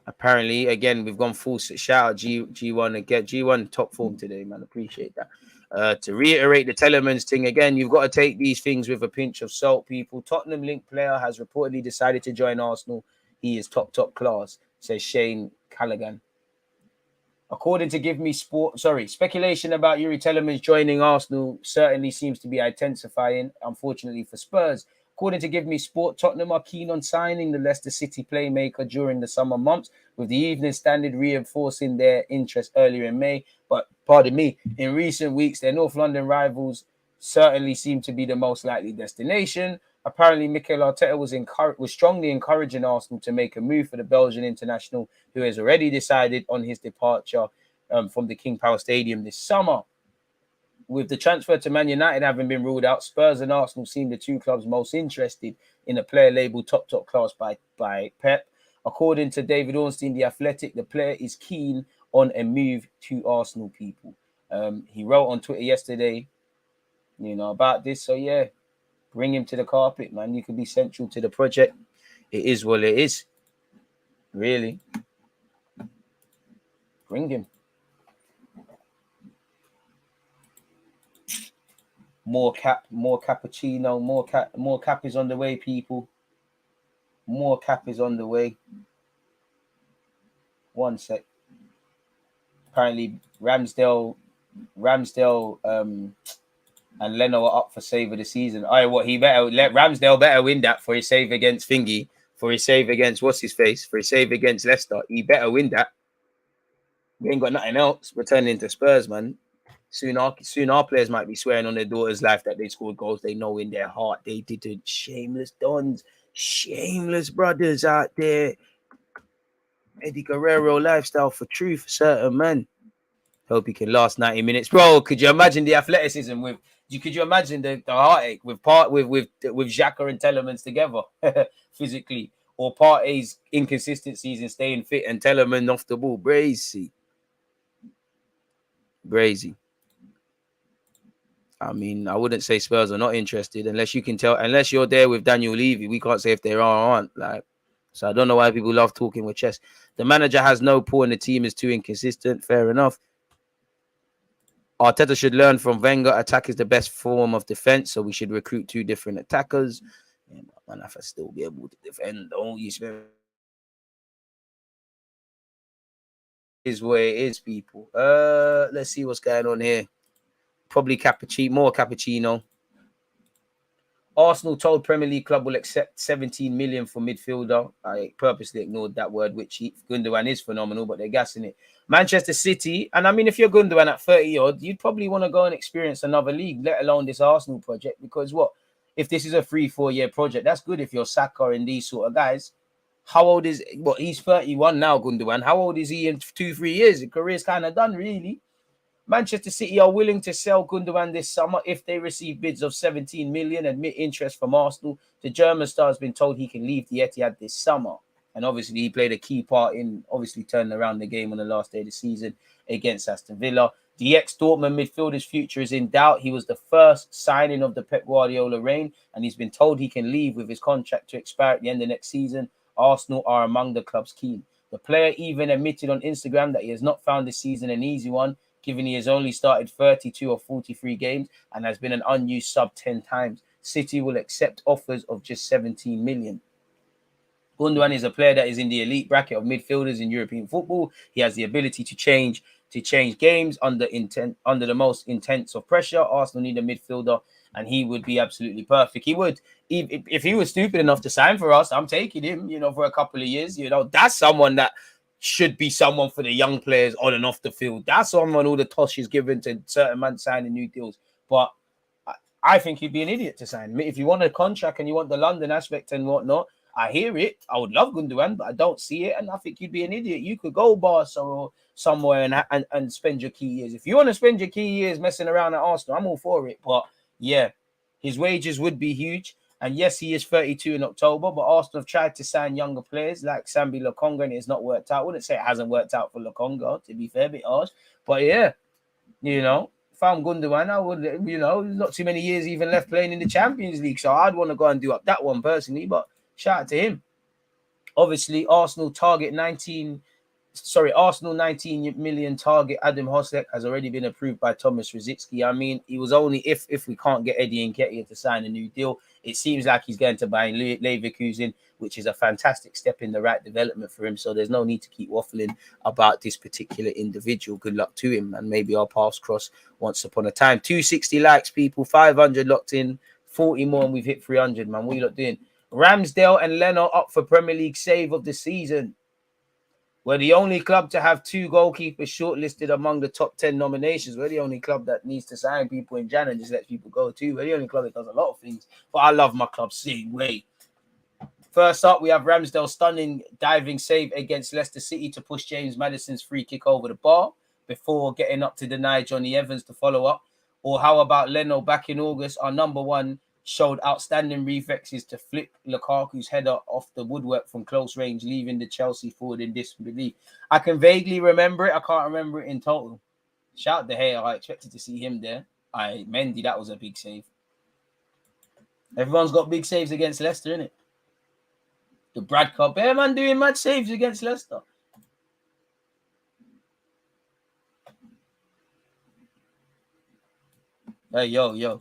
S1: Apparently, again, we've gone full shout out G1 again. G1 top form today, man. Appreciate that. To reiterate the Telemans thing again, you've got to take these things with a pinch of salt, people. Tottenham link player has reportedly decided to join Arsenal. He is top class, says Shane Callaghan. According to Give Me Sport, speculation about Yuri Telemans joining Arsenal certainly seems to be intensifying, unfortunately for Spurs. According to Give Me Sport, Tottenham are keen on signing the Leicester City playmaker during the summer months, with the Evening Standard reinforcing their interest earlier in May. But, pardon me, in recent weeks, their North London rivals certainly seem to be the most likely destination. Apparently, Mikel Arteta was strongly encouraging Arsenal to make a move for the Belgian international, who has already decided on his departure from the King Power Stadium this summer. With the transfer to Man United having been ruled out, Spurs and Arsenal seem the two clubs most interested in a player labelled top class by Pep. According to David Ornstein, The Athletic, the player is keen on a move to Arsenal, people. He wrote on Twitter yesterday, about this. So, yeah, bring him to the carpet, man. You could be central to the project. It is what it is. Really. Bring him. More cappuccino, more cap is on the way, people. More cap is on the way. One sec. Apparently, Ramsdale, and Leno are up for save of the season. Ramsdale better win that for his save against Thingy, for his save against for his save against Leicester. He better win that. We ain't got nothing else. We're turning to Spurs, man. Soon our players might be swearing on their daughter's life that they scored goals they know in their heart they didn't. Shameless dons, shameless brothers out there. Eddie Guerrero lifestyle for truth, certain man. Hope he can last 90 minutes, bro. Could you imagine the athleticism could you imagine the heartache with Xhaka and Telemans together physically, or Partey's inconsistencies in staying fit and Telemann off the ball? Brazy. I mean, I wouldn't say Spurs are not interested unless you can tell. Unless you're there with Daniel Levy, we can't say if they are or aren't. Like, so I don't know why people love talking with chess. The manager has no pull and the team is too inconsistent. Fair enough. Arteta should learn from Wenger. Attack is the best form of defense, so we should recruit two different attackers. Yeah, but man, I have to still be able to defend. Don't you spend? Is where it is, people. Let's see what's going on here. Probably more cappuccino. Arsenal told Premier League club will accept 17 million for midfielder. I purposely ignored that word, which Gundogan is phenomenal, but they're gassing it. Manchester City, and I mean, if you're Gundogan at 30 odd, you'd probably want to go and experience another league, let alone this Arsenal project. Because if this is a 3-4 year project, that's good if you're Saka and these sort of guys. How old is he's 31 now, Gundogan. How old is he in 2-3 years? His career's kind of done, really. Manchester City are willing to sell Gundogan this summer if they receive bids of 17 million, admit interest from Arsenal. The German star has been told he can leave the Etihad this summer. And obviously, he played a key part in obviously turning around the game on the last day of the season against Aston Villa. The ex-Dortmund midfielder's future is in doubt. He was the first signing of the Pep Guardiola reign, and he's been told he can leave with his contract to expire at the end of next season. Arsenal are among the club's keen. The player even admitted on Instagram that he has not found this season an easy one, given he has only started 32 or 43 games and has been an unused sub 10 times. City will accept offers of just 17 million. Gundogan is a player that is in the elite bracket of midfielders in European football. He has the ability to change games under the most intense of pressure. Arsenal need a midfielder, and he would be absolutely perfect. He would, if he was stupid enough to sign for us, I'm taking him, for a couple of years. That's someone that should be someone for the young players on and off the field. That's someone all the tosh is given to certain men signing new deals. But I think you'd be an idiot to sign. If you want a contract and you want the London aspect and whatnot, I hear it. I would love Gundogan, but I don't see it. And I think you'd be an idiot. You could go Barca or somewhere and spend your key years. If you want to spend your key years messing around at Arsenal, I'm all for it. But yeah, his wages would be huge. And yes, he is 32 in October, but Arsenal have tried to sign younger players like Sambi Lokonga, and it's not worked out. I wouldn't say it hasn't worked out for Lokonga, to be fair, a bit harsh. But yeah, if I'm Gundogan, I would, not too many years even left playing in the Champions League. So I'd want to go and do up that one personally, but shout out to him. Obviously, Arsenal 19 million target Adam Hoslek has already been approved by Thomas Rosicky. I mean, he was only if we can't get Eddie Nketiah to sign a new deal. It seems like he's going to buy Leverkusen, which is a fantastic step in the right development for him. So there's no need to keep waffling about this particular individual. Good luck to him, and maybe our paths cross once upon a time. 260 likes, people, 500 locked in, 40 more, and we've hit 300, man. What are you lot doing? Ramsdale and Leno up for Premier League save of the season. We're the only club to have 2 goalkeepers shortlisted among the top 10 nominations. We're the only club that needs to sign people in Jan and just let people go too. We're the only club that does a lot of things. But I love my club same way. First up, we have Ramsdale's stunning diving save against Leicester City to push James Maddison's free kick over the bar before getting up to deny Johnny Evans to follow up. Or how about Leno back in August, our number one, showed outstanding reflexes to flip Lukaku's header off the woodwork from close range, leaving the Chelsea forward in disbelief. I can vaguely remember it. I can't remember it in total. Shout De Gea. I expected to see him there. Mendy, that was a big save. Everyone's got big saves against Leicester, innit? The Brad Cup. Yeah, man, doing mad saves against Leicester. Hey, yo.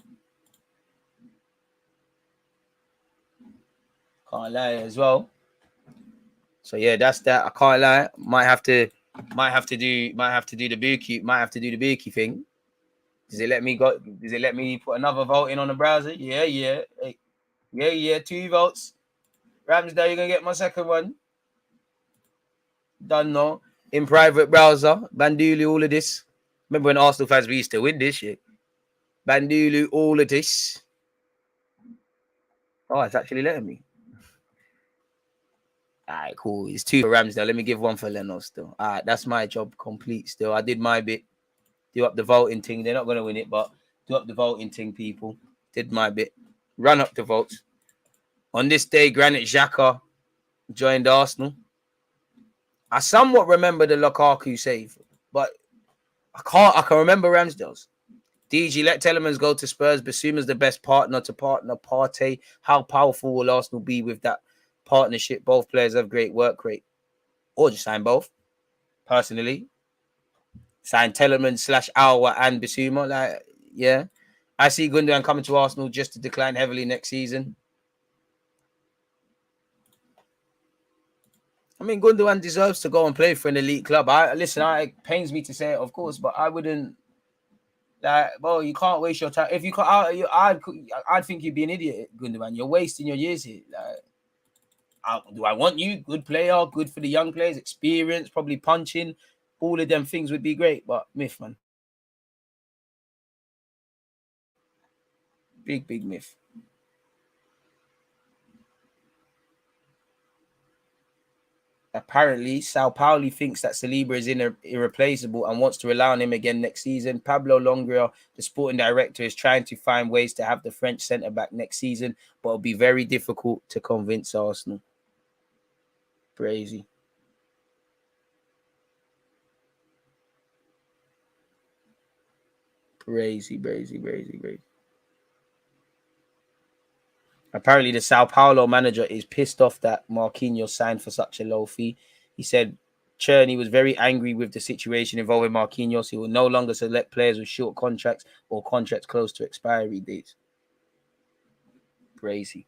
S1: Can't lie as well. So yeah, that's that. I can't lie. Might have to do the Buki thing. Does it let me go? Does it let me put another vote in on the browser? Yeah. Hey, yeah. 2 votes. Ramsdale, you're gonna get my second one. Done no. In private browser. Bandulu, all of this. Remember when Arsenal fans we used to win this shit? Bandulu, all of this. Oh, it's actually letting me. All right, cool. It's 2 for Ramsdale. Let me give 1 for Leno still. All right, that's my job complete still. I did my bit. Do up the voting thing. They're not going to win it, but do up the voting thing, people. Did my bit. Run up the votes. On this day, Granit Xhaka joined Arsenal. I somewhat remember the Lukaku save, but I can remember Ramsdale's. DG, let Telemans go to Spurs. Bissouma's the best partner to partner Partey. How powerful will Arsenal be with that partnership? Both players have great work rate. Or just sign both. Personally. Sign Telemans / Aouar and Bissouma. Yeah. I see Gundogan coming to Arsenal just to decline heavily next season. I mean, Gundogan deserves to go and play for an elite club. It pains me to say it, of course, but I wouldn't. You can't waste your time. If you can't, I'd think you'd be an idiot, Gundogan. You're wasting your years here. Do I want you? Good player, good for the young players, experience, probably punching. All of them things would be great, but myth, man. Big myth. Apparently, Sao Paulo thinks that Saliba is irreplaceable and wants to rely on him again next season. Pablo Longoria, the sporting director, is trying to find ways to have the French centre-back next season, but it'll be very difficult to convince Arsenal. Crazy. Crazy. Apparently, the Sao Paulo manager is pissed off that Marquinhos signed for such a low fee. He said Tierney was very angry with the situation involving Marquinhos. He will no longer select players with short contracts or contracts close to expiry dates. Crazy.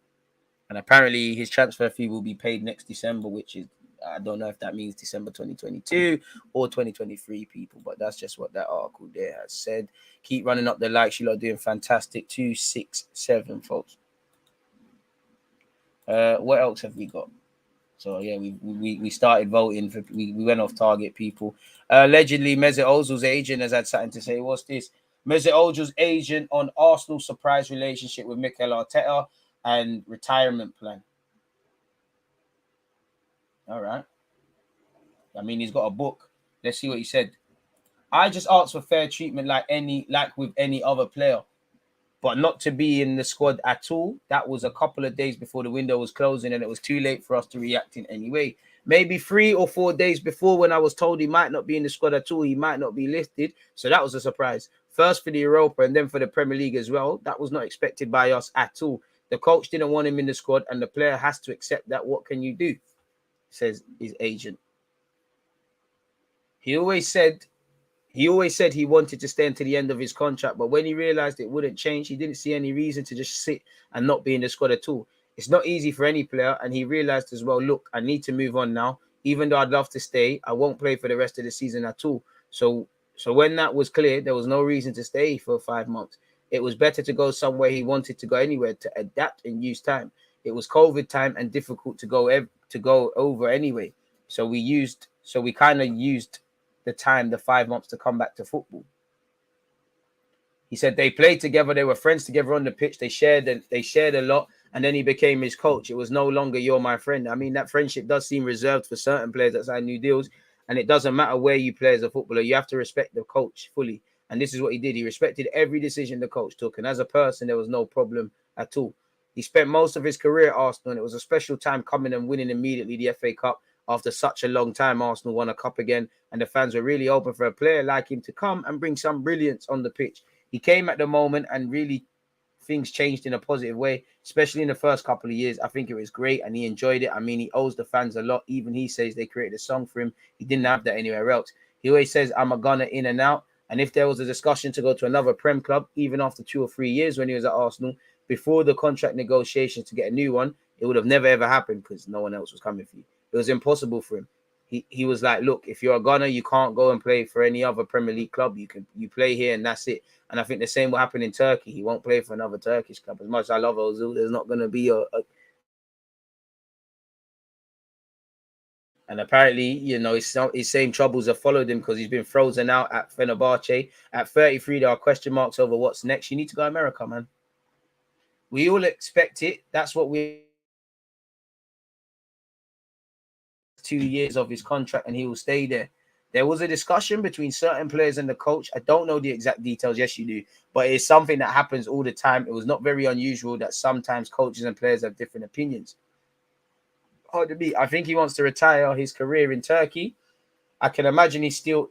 S1: And apparently, his transfer fee will be paid next December, which is, I don't know if that means December 2022 or 2023, people, but that's just what that article there has said. Keep running up the likes. You lot are doing fantastic. 267, folks. What else have we got? So yeah, we started voting for we went off target, people. Allegedly, Mesut Ozil's agent has had something to say. What's this? Mesut Ozil's agent on Arsenal's surprise relationship with Mikel Arteta and retirement plan. All right. I mean, he's got a book. Let's see what he said. I just asked for fair treatment like with any other player, but not to be in the squad at all. That was a couple of days before the window was closing, and it was too late for us to react in any way. Maybe 3 or 4 days before, when I was told he might not be in the squad at all, he might not be listed. So that was a surprise. First for the Europa and then for the Premier League as well. That was not expected by us at all. The coach didn't want him in the squad, and the player has to accept that. What can you do? Says his agent. He always said he wanted to stay until the end of his contract, but when he realized it wouldn't change, he didn't see any reason to just sit and not be in the squad at all. It's not easy for any player, and he realized as well, look, I need to move on now. Even though I'd love to stay, I won't play for the rest of the season at all. So when that was clear, there was no reason to stay for 5 months. It was better to go somewhere he wanted to go anywhere to adapt and use time. It was COVID time and difficult to go over anyway. So we kind of used the time, the 5 months, to come back to football. He said they played together, they were friends together on the pitch, they shared a lot, and then he became his coach. It was no longer you're my friend. I mean, that friendship does seem reserved for certain players that sign new deals, and it doesn't matter where you play as a footballer, you have to respect the coach fully. And this is what he did. He respected every decision the coach took, and as a person, there was no problem at all. He spent most of his career at Arsenal, and it was a special time coming and winning immediately the FA Cup. After such a long time, Arsenal won a cup again, and the fans were really open for a player like him to come and bring some brilliance on the pitch. He came at the moment, and really things changed in a positive way, especially in the first couple of years. I think it was great, and he enjoyed it. I mean, he owes the fans a lot. Even he says they created a song for him. He didn't have that anywhere else. He always says, I'm a gunner in and out. And if there was a discussion to go to another Prem club, even after 2 or 3 years when he was at Arsenal, before the contract negotiations to get a new one, it would have never, ever happened because no one else was coming for you. It was impossible for him. He was like, look, if you're a gunner, you can't go and play for any other Premier League club. You play here and that's it. And I think the same will happen in Turkey. He won't play for another Turkish club. As much as I love Ozil, there's not going to be And apparently, you know, his same troubles have followed him because he's been frozen out at Fenerbahce. At 33, there are question marks over what's next. You need to go to America, man. We all expect it. That's what we 2 years of his contract, and he will stay there. There was a discussion between certain players and the coach. I don't know the exact details. Yes, you do. But it's something that happens all the time. It was not very unusual that sometimes coaches and players have different opinions. Hard to beat. I think he wants to retire his career in Turkey. I can imagine he'd still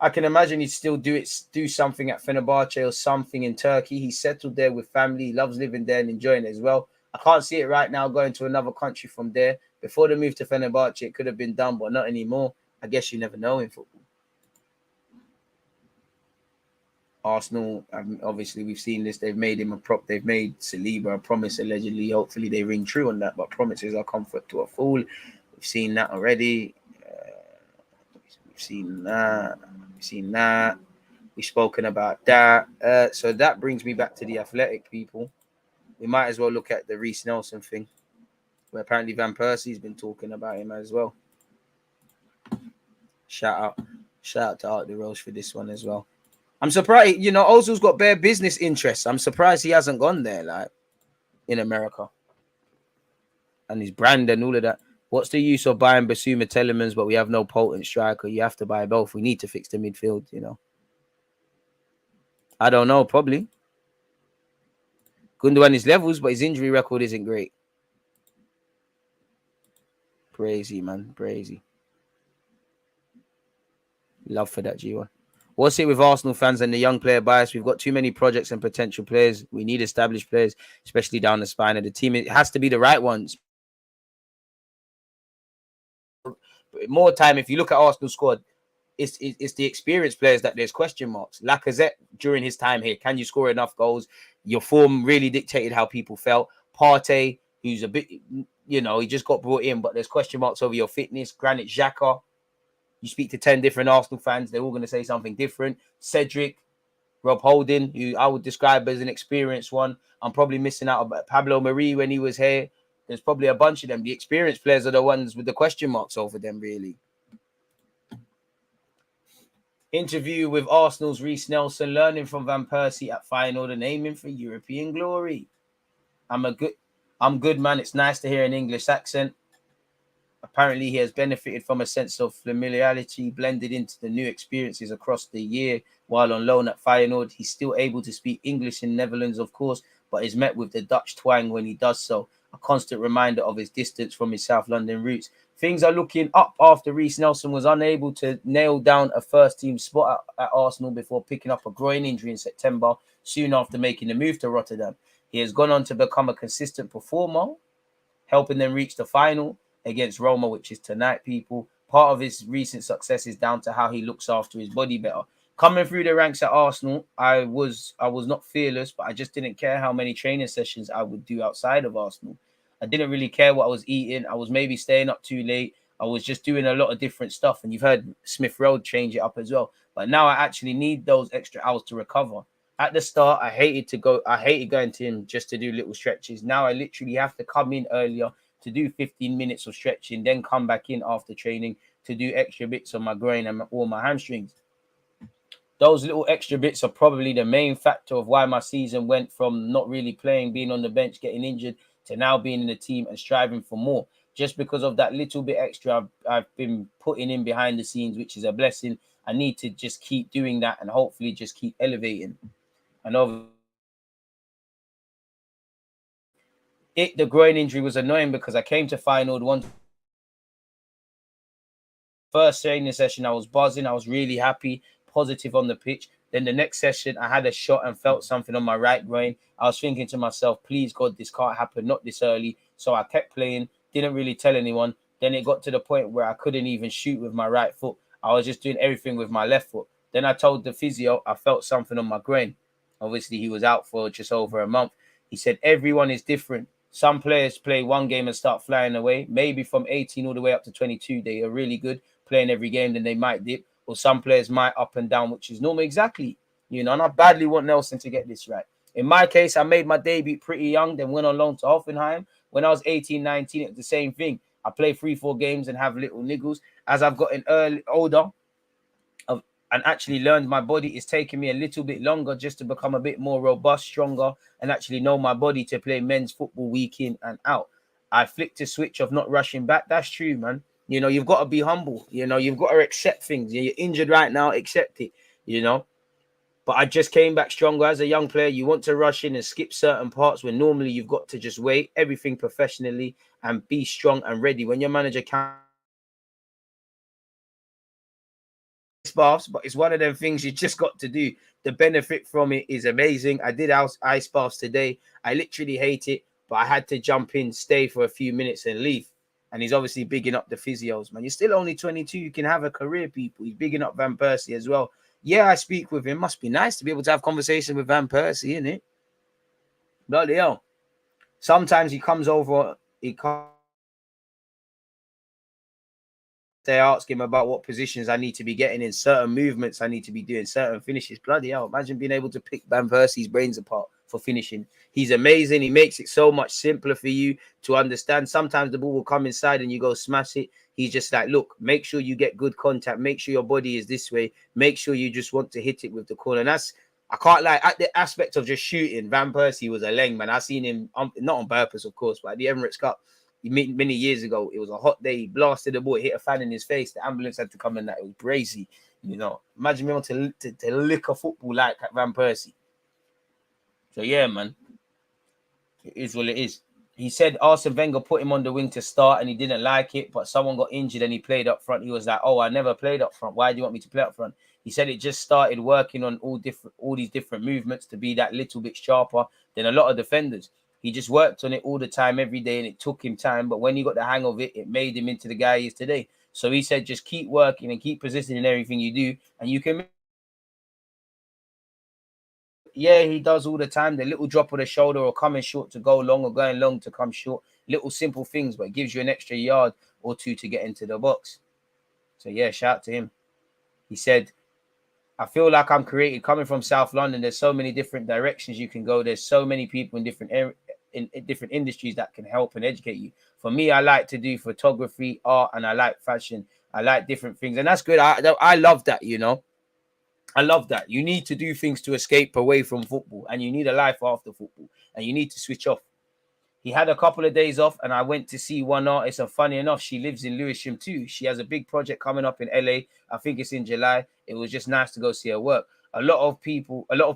S1: do something at Fenerbahce or something in Turkey. He's settled there with family. He loves living there and enjoying it as well. I can't see it right now going to another country from there. Before the move to Fenerbahce, it could have been done, but not anymore. I guess you never know in football. Arsenal, obviously, we've seen this. They've made him a prop. They've made Saliba a promise, allegedly. Hopefully, they ring true on that. But promises are comfort to a fool. We've seen that already. We've seen that. We've spoken about that. So that brings me back to the Athletic, people. We might as well look at the Reece Nelson thing, where apparently Van Persie's been talking about him as well. Shout out to Art the Rose for this one as well. I'm surprised, you know, Ozil's got bare business interests. I'm surprised he hasn't gone there, like, in America. And his brand and all of that. What's the use of buying Bissouma Telemans, but we have no potent striker? You have to buy both. We need to fix the midfield, you know. I don't know, probably. Gundogan his levels, but his injury record isn't great. Brazy, man. Brazy. Love for that, G1. What's it with Arsenal fans and the young player bias? We've got too many projects and potential players. We need established players, especially down the spine of the team. It has to be the right ones. More time, if you look at Arsenal squad, it's the experienced players that there's question marks. Lacazette, during his time here, can you score enough goals? Your form really dictated how people felt. Partey, who's a bit, he just got brought in, but there's question marks over your fitness. Granit Xhaka, you speak to 10 different Arsenal fans, they're all going to say something different. Cedric, Rob Holding, who I would describe as an experienced one. I'm probably missing out about Pablo Mari when he was here. There's probably a bunch of them. The experienced players are the ones with the question marks over them, really. Interview with Arsenal's Reece Nelson, learning from Van Persie at Feyenoord and aiming for European glory. I'm good, man. It's nice to hear an English accent. Apparently, he has benefited from a sense of familiarity blended into the new experiences across the year. While on loan at Feyenoord, he's still able to speak English in Netherlands, of course, but is met with the Dutch twang when he does so. A constant reminder of his distance from his South London roots. Things are looking up after Reece Nelson was unable to nail down a first-team spot at Arsenal before picking up a groin injury in September, soon after making the move to Rotterdam. He has gone on to become a consistent performer, helping them reach the final against Roma, which is tonight, people. Part of his recent success is down to how he looks after his body better. Coming through the ranks at Arsenal, I was not fearless, but I just didn't care how many training sessions I would do outside of Arsenal. I didn't really care what I was eating. I was maybe staying up too late. I was just doing a lot of different stuff. And you've heard Smith Road change it up as well. But now I actually need those extra hours to recover. At the start, I hated going to him just to do little stretches. Now I literally have to come in earlier to do 15 minutes of stretching, then come back in after training to do extra bits on my groin and all my hamstrings. Those little extra bits are probably the main factor of why my season went from not really playing, being on the bench, getting injured, to now being in the team and striving for more. Just because of that little bit extra I've been putting in behind the scenes, which is a blessing. I need to just keep doing that and hopefully just keep elevating. I know the groin injury was annoying because I came to Feyenoord one first training session. I was buzzing. I was really happy, positive on the pitch. Then the next session, I had a shot and felt something on my right groin. I was thinking to myself, please, God, this can't happen, not this early. So I kept playing, didn't really tell anyone. Then it got to the point where I couldn't even shoot with my right foot. I was just doing everything with my left foot. Then I told the physio I felt something on my groin. Obviously, he was out for just over a month. He said, everyone is different. Some players play one game and start flying away. Maybe from 18 all the way up to 22, they are really good playing every game, then they might dip. Or some players might up and down, which is normal. Exactly. And I badly want Nelson to get this right. In my case, I made my debut pretty young, then went on loan to Hoffenheim. When I was 18, 19, it was the same thing. I play 3-4 games and have little niggles. As I've gotten older, and actually learned my body, it's taking me a little bit longer just to become a bit more robust, stronger, and actually know my body to play men's football week in and out. I flicked a switch of not rushing back. That's true, man. You've got to be humble. You've got to accept things. You're injured right now, accept it, But I just came back stronger as a young player. You want to rush in and skip certain parts when normally you've got to just wait, everything professionally, and be strong and ready. When your manager can't, baths, but it's one of them things you just got to do. The benefit from it is amazing. I did ice baths today. I literally hate it, but I had to jump in, stay for a few minutes and leave. And he's obviously bigging up the physios, man. You're still only 22. You can have a career, people. He's bigging up Van Persie as well. Yeah, I speak with him. Must be nice to be able to have conversation with Van Persie, isn't it? Bloody hell. Sometimes he comes over, they ask him about what positions I need to be getting in, certain movements I need to be doing, certain finishes. Bloody hell, imagine being able to pick Van Persie's brains apart for finishing. He's amazing. He makes it so much simpler for you to understand. Sometimes the ball will come inside and you go smash it. He's just like, look, make sure you get good contact. Make sure your body is this way. Make sure you just want to hit it with the corner. And that's, I can't lie, at the aspect of just shooting, Van Persie was a leng, man. I seen him, not on purpose, of course, but at the Emirates Cup, many years ago, it was a hot day. He blasted the ball, hit a fan in his face. The ambulance had to come in. That it was crazy, Imagine me want to lick a football like Van Persie. So yeah, man, it is what it is. He said Arsene Wenger put him on the wing to start and he didn't like it, but someone got injured and he played up front. He was like, "Oh, I never played up front. Why do you want me to play up front?" He said it just started working on all these different movements to be that little bit sharper than a lot of defenders. He just worked on it all the time, every day, and it took him time. But when he got the hang of it, it made him into the guy he is today. So he said, just keep working and keep persisting in everything you do, and you can. Yeah, he does all the time. The little drop of the shoulder or coming short to go long or going long to come short. Little simple things, but it gives you an extra yard or two to get into the box. So yeah, shout out to him. He said, I feel like I'm created coming from South London. There's so many different directions you can go. There's so many people in different industries that can help and educate you. For me, I like to do photography, art, and I like fashion. I like different things, and that's good. I love that, you know. I love that. You need to do things to escape away from football, and you need a life after football, and you need to switch off. He had a couple of days off, and I went to see one artist. And funny enough, she lives in Lewisham too. She has a big project coming up in LA. I think it's in July. It was just nice to go see her work. A lot of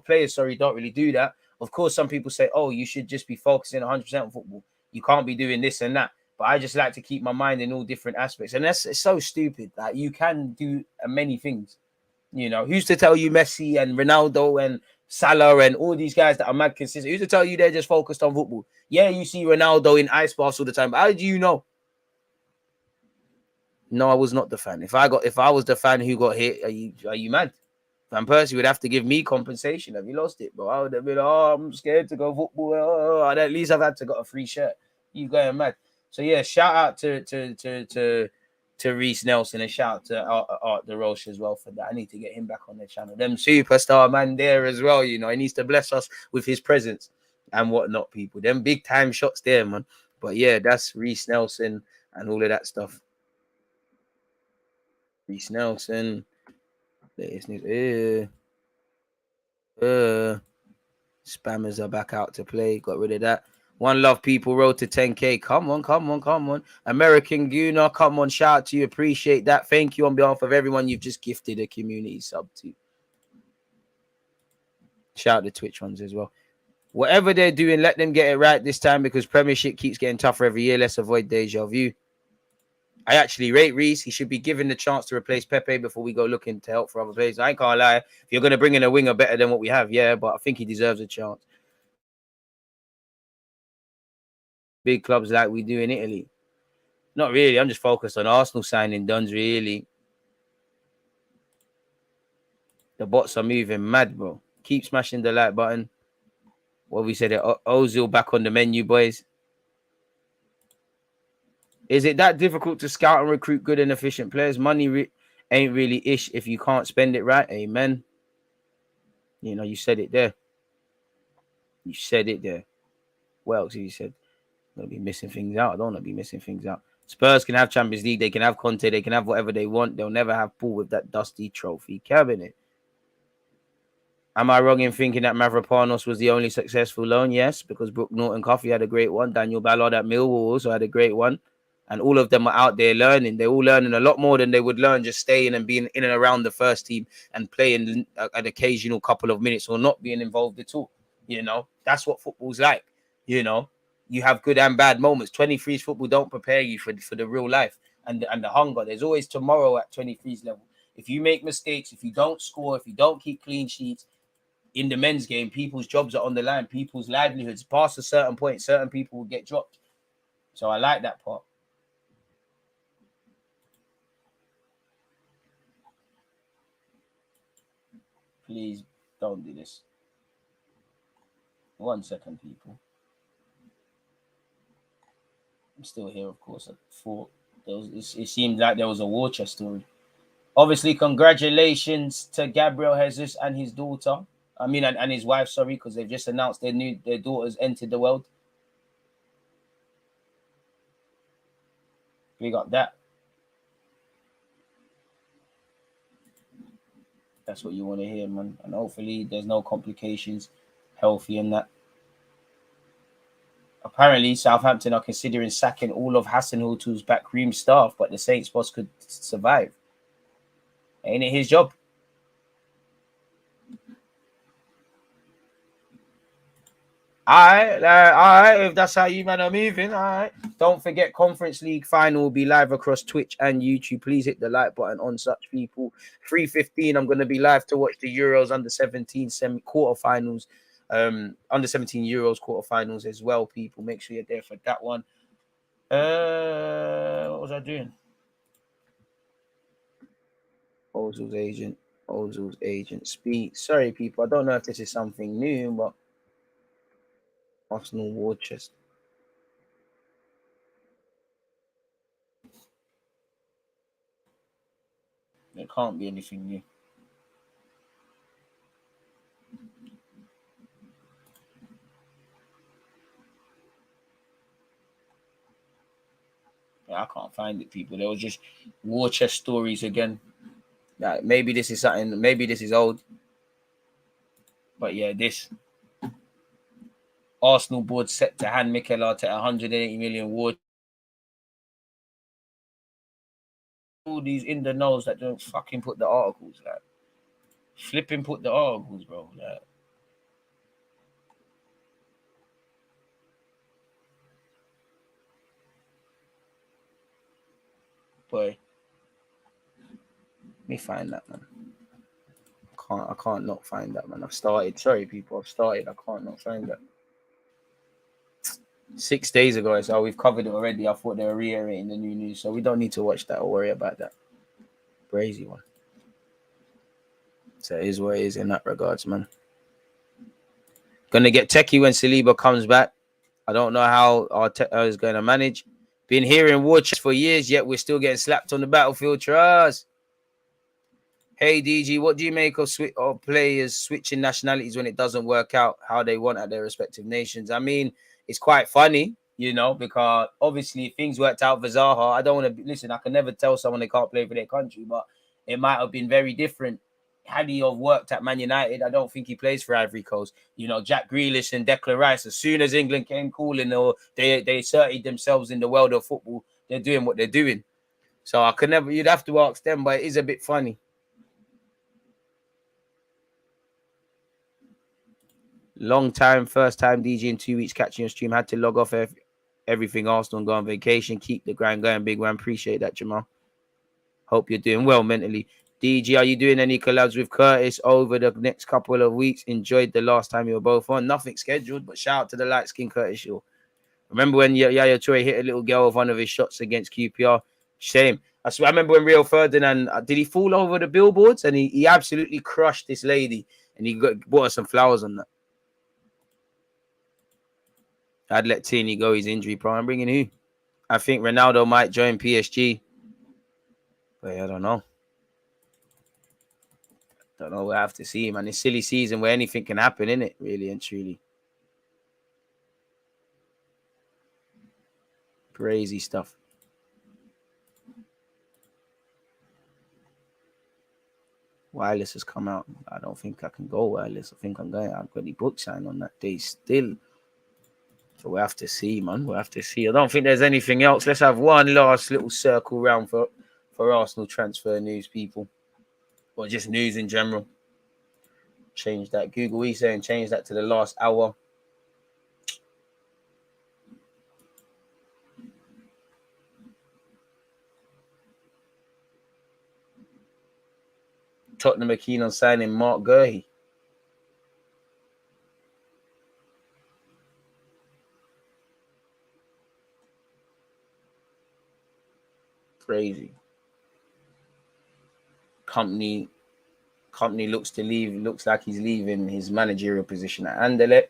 S1: players, don't really do that. Of course, some people say, "Oh, you should just be focusing 100% on football. You can't be doing this and that." But I just like to keep my mind in all different aspects, and it's so stupid. Like you can do many things. You know, who's to tell you Messi and Ronaldo and Salah and all these guys that are mad consistent? Who's to tell you they're just focused on football? Yeah, you see Ronaldo in ice baths all the time. But how do you know? No, I was not the fan. If I was the fan who got hit, are you mad? Van Persie would have to give me compensation. Have you lost it, bro? I would have been, oh, I'm scared to go football. Oh, at least I've had to got a free shirt. You going mad? So yeah, shout out to Reece Nelson and shout out to Art the Roche as well for that. I need to get him back on the channel. Them superstar man there as well. You know, he needs to bless us with his presence and whatnot. People, them big time shots there, man. But yeah, that's Reece Nelson and all of that stuff. Reece Nelson. Spammers are back out to play. Got rid of that. One love, people. Road to 10K. Come on. American Gooner, come on. Shout out to you. Appreciate that. Thank you on behalf of everyone you've just gifted a community sub to. Shout out the Twitch ones as well. Whatever they're doing, let them get it right this time because Premiership keeps getting tougher every year. Let's avoid deja vu. I actually rate Reece. He should be given the chance to replace Pepe before we go looking to help for other players. I ain't gonna lie. If you're going to bring in a winger better than what we have, yeah, but I think he deserves a chance. Big clubs like we do in Italy. Not really. I'm just focused on Arsenal signing Duns, really. The bots are moving mad, bro. Keep smashing the like button. What we said, Ozil back on the menu, boys. Is it that difficult to scout and recruit good and efficient players? Money ain't really ish if you can't spend it right. Amen. You know, you said it there. You said it there. What else you said? I'm going to be missing things out. I don't want to be missing things out. Spurs can have Champions League. They can have Conte. They can have whatever they want. They'll never have Paul with that dusty trophy cabinet. Am I wrong in thinking that Mavropanos was the only successful loan? Yes, because Brooke Norton-Coffey had a great one. Daniel Ballard at Millwall also had a great one. And all of them are out there learning. They're all learning a lot more than they would learn just staying and being in and around the first team and playing an occasional couple of minutes or not being involved at all. You know, that's what football's like. You know, you have good and bad moments. 23's football don't prepare you for the real life and the hunger. There's always tomorrow at 23's level. If you make mistakes, if you don't score, if you don't keep clean sheets, in the men's game, people's jobs are on the line, people's livelihoods. Past a certain point, certain people will get dropped. So I like that part. Please don't do this. 1 second, people. I'm still here, of course. I thought it seemed like there was a war chest story. Obviously, congratulations to Gabriel Jesus and his daughter. I mean, and his wife, sorry, because they've just announced their daughters entered the world. We got that. That's what you want to hear, man. And hopefully there's no complications, healthy and that. Apparently, Southampton are considering sacking all of Hasenhutl's backroom staff, but the Saints boss could survive. Ain't it his job? All right. If that's how you man are moving, all right. Don't forget, Conference League final will be live across Twitch and YouTube. Please hit the like button on such people. 3:15. I'm going to be live to watch the Euros under 17 semi quarterfinals, under 17 Euros quarterfinals as well. People, make sure you're there for that one. What was I doing? Ozil's agent speak. Sorry, people. I don't know if this is something new, but Arsenal war chest. It can't be anything new. Yeah, I can't find it, people. There was just war chest stories again. Like, maybe this is something. Maybe this is old. But yeah, this Arsenal board set to hand Mikel Arteta 180 million war. All these in the nose that don't fucking put the articles, like flipping put the articles, bro. Like, boy, let me find that, man. I can't not find that, man. I've started. Sorry, people. I've started. I can't not find that. 6 days ago, so we've covered it already. I thought they were reiterating the new news, so we don't need to watch that or worry about that. Crazy one. So it is what it is in that regards, man. Gonna get techie when Saliba comes back. I don't know how Arteta is going to manage. Been hearing war chest for years, yet we're still getting slapped on the battlefield. Trust. Hey DG, what do you make of players switching nationalities when it doesn't work out how they want at their respective nations? I mean, it's quite funny, you know, because obviously if things worked out for Zaha, I don't want to listen. I can never tell someone they can't play for their country, but it might have been very different had he have worked at Man United. I don't think he plays for Ivory Coast. You know, Jack Grealish and Declan Rice, as soon as England came calling or they asserted themselves in the world of football, they're doing what they're doing. So I could never, you'd have to ask them, but it is a bit funny. Long time, first time DJ in 2 weeks catching your stream. Had to log off everything Arsenal and go on vacation. Keep the grind going, big one. Appreciate that, Jamal. Hope you're doing well mentally. DG, are you doing any collabs with Curtis over the next couple of weeks? Enjoyed the last time you were both on. Nothing scheduled, but shout out to the light skin Curtis Shaw. Remember when Yaya Toure hit a little girl with one of his shots against QPR? Shame. I remember when Rio Ferdinand, did he fall over the billboards? And he absolutely crushed this lady. And he bought her some flowers on that. I'd let Tierney go. He's injury prone. I'm bringing who? I think Ronaldo might join PSG. But I don't know. We'll have to see, man. It's silly season where anything can happen, isn't it? Really and truly. Crazy stuff. Wireless has come out. I don't think I can go wireless. I think I'm going. I've got the book sign on that day still. So we'll have to see, man. We'll have to see. I don't think there's anything else. Let's have one last little circle round for Arsenal transfer news, people. Or just news in general. Change that. Google E saying change that to the last hour. Tottenham are keen on signing Mark Gurhey. Crazy. Company looks to leave. Looks like he's leaving his managerial position at Anderlecht.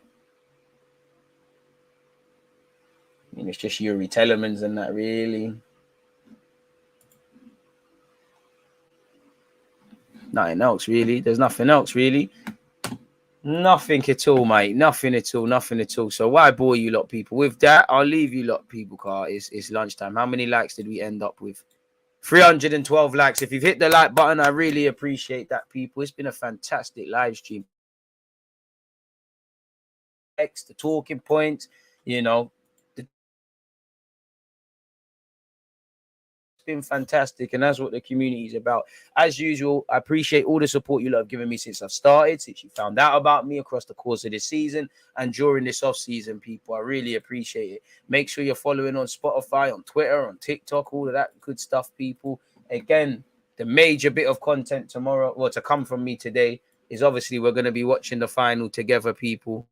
S1: I mean, it's just Yuri Telemans and that, really. Nothing else, really. There's nothing else, really. Nothing at all, mate. Nothing at all. Nothing at all. So why bore you lot, people? With that, I'll leave you lot, people, car. It's lunchtime. How many likes did we end up with? 312 likes. If you've hit the like button, I really appreciate that, people. It's been a fantastic live stream. The talking points, you know, been fantastic, and that's what the community is about. As usual, I appreciate all the support you lot have given me since I've started, since you found out about me across the course of this season and during this off season, people. I really appreciate it. Make sure you're following on Spotify, on Twitter, on TikTok, all of that good stuff, people. Again, the major bit of content tomorrow, well, to come from me today, is obviously we're going to be watching the final together, people.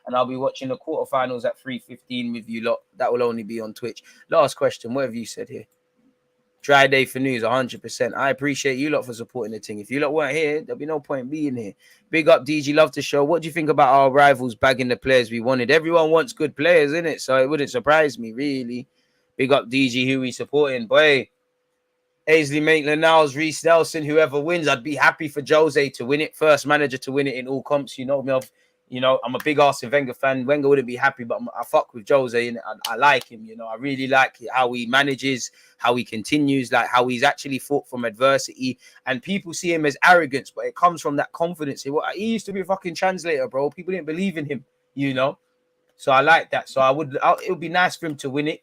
S1: And I'll be watching the quarterfinals at 3:15 with you lot. That will only be on Twitch. Last question, what have you said here? Dry day for news, 100%. I appreciate you lot for supporting the thing. If you lot weren't here, there'll be no point being here. Big up, DG. Love the show. What do you think about our rivals bagging the players we wanted? Everyone wants good players, innit? So it wouldn't surprise me, really. Big up, DG, who we supporting. Boy, Ainsley Maitland-Niles, Reece Nelson, whoever wins, I'd be happy for Jose to win it. First manager to win it in all comps. You know me, I'm a big Arsene Wenger fan. Wenger wouldn't be happy, but I fuck with Jose, and I like him. I really like how he manages, how he continues, like how he's actually fought from adversity. And people see him as arrogance, but it comes from that confidence. He used to be a fucking translator, bro. People didn't believe in him, So I like that. So it would be nice for him to win it,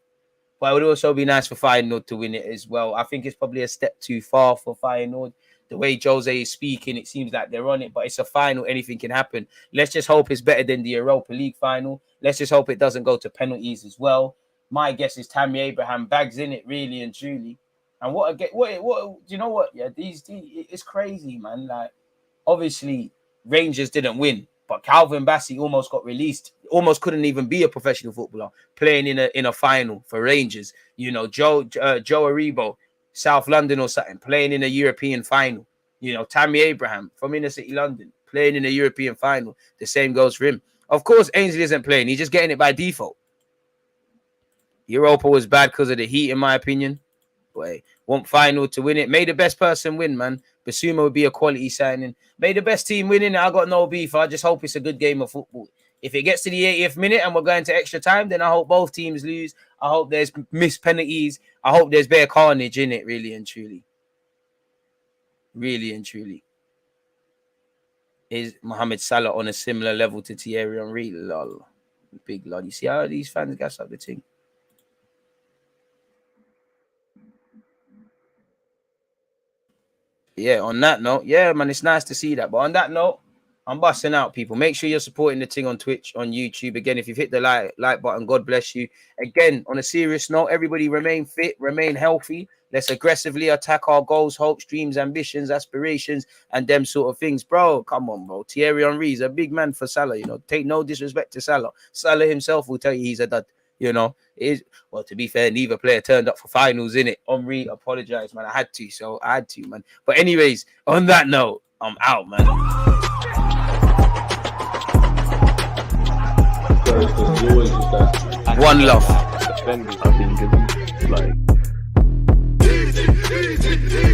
S1: but it would also be nice for Feyenoord to win it as well. I think it's probably a step too far for Feyenoord. The way Jose is speaking, it seems like they're on it, but it's a final. Anything can happen. Let's just hope it's better than the Europa League final. Let's just hope it doesn't go to penalties as well. My guess is Tammy Abraham bags in it, really and truly. And what you know what? Yeah, these it's crazy, man. Like, obviously, Rangers didn't win, but Calvin Bassey almost got released. Almost couldn't even be a professional footballer playing in a final for Rangers. Joe Aribo, South London or something, playing in a European final. Tammy Abraham from Inner City London playing in a European final. The same goes for him. Of course, Ainsley isn't playing. He's just getting it by default. Europa was bad because of the heat, in my opinion. Boy, want final to win it. May the best person win, man. Bissouma would be a quality signing. May the best team win it. I got no beef. I just hope it's a good game of football. If it gets to the 80th minute and we're going to extra time, then I hope both teams lose. I hope there's missed penalties. I hope there's bare carnage in it, really and truly. Really and truly. Is Mohamed Salah on a similar level to Thierry Henry? Lol. Big lol. You see how these fans gas up the thing? Yeah, on that note, yeah, man, it's nice to see that. But on that note, I'm busting out, people. Make sure you're supporting the thing on Twitch, on YouTube. Again, if you've hit the like button, God bless you. Again, on a serious note, everybody remain fit, remain healthy. Let's aggressively attack our goals, hopes, dreams, ambitions, aspirations, and them sort of things. Bro, come on, bro. Thierry Henry is a big man for Salah, Take no disrespect to Salah. Salah himself will tell you he's a dud, Well, to be fair, neither player turned up for finals, innit? Henry, apologize, man. I had to, man. But anyways, on that note, I'm out, man. One love.
S2: I think it's like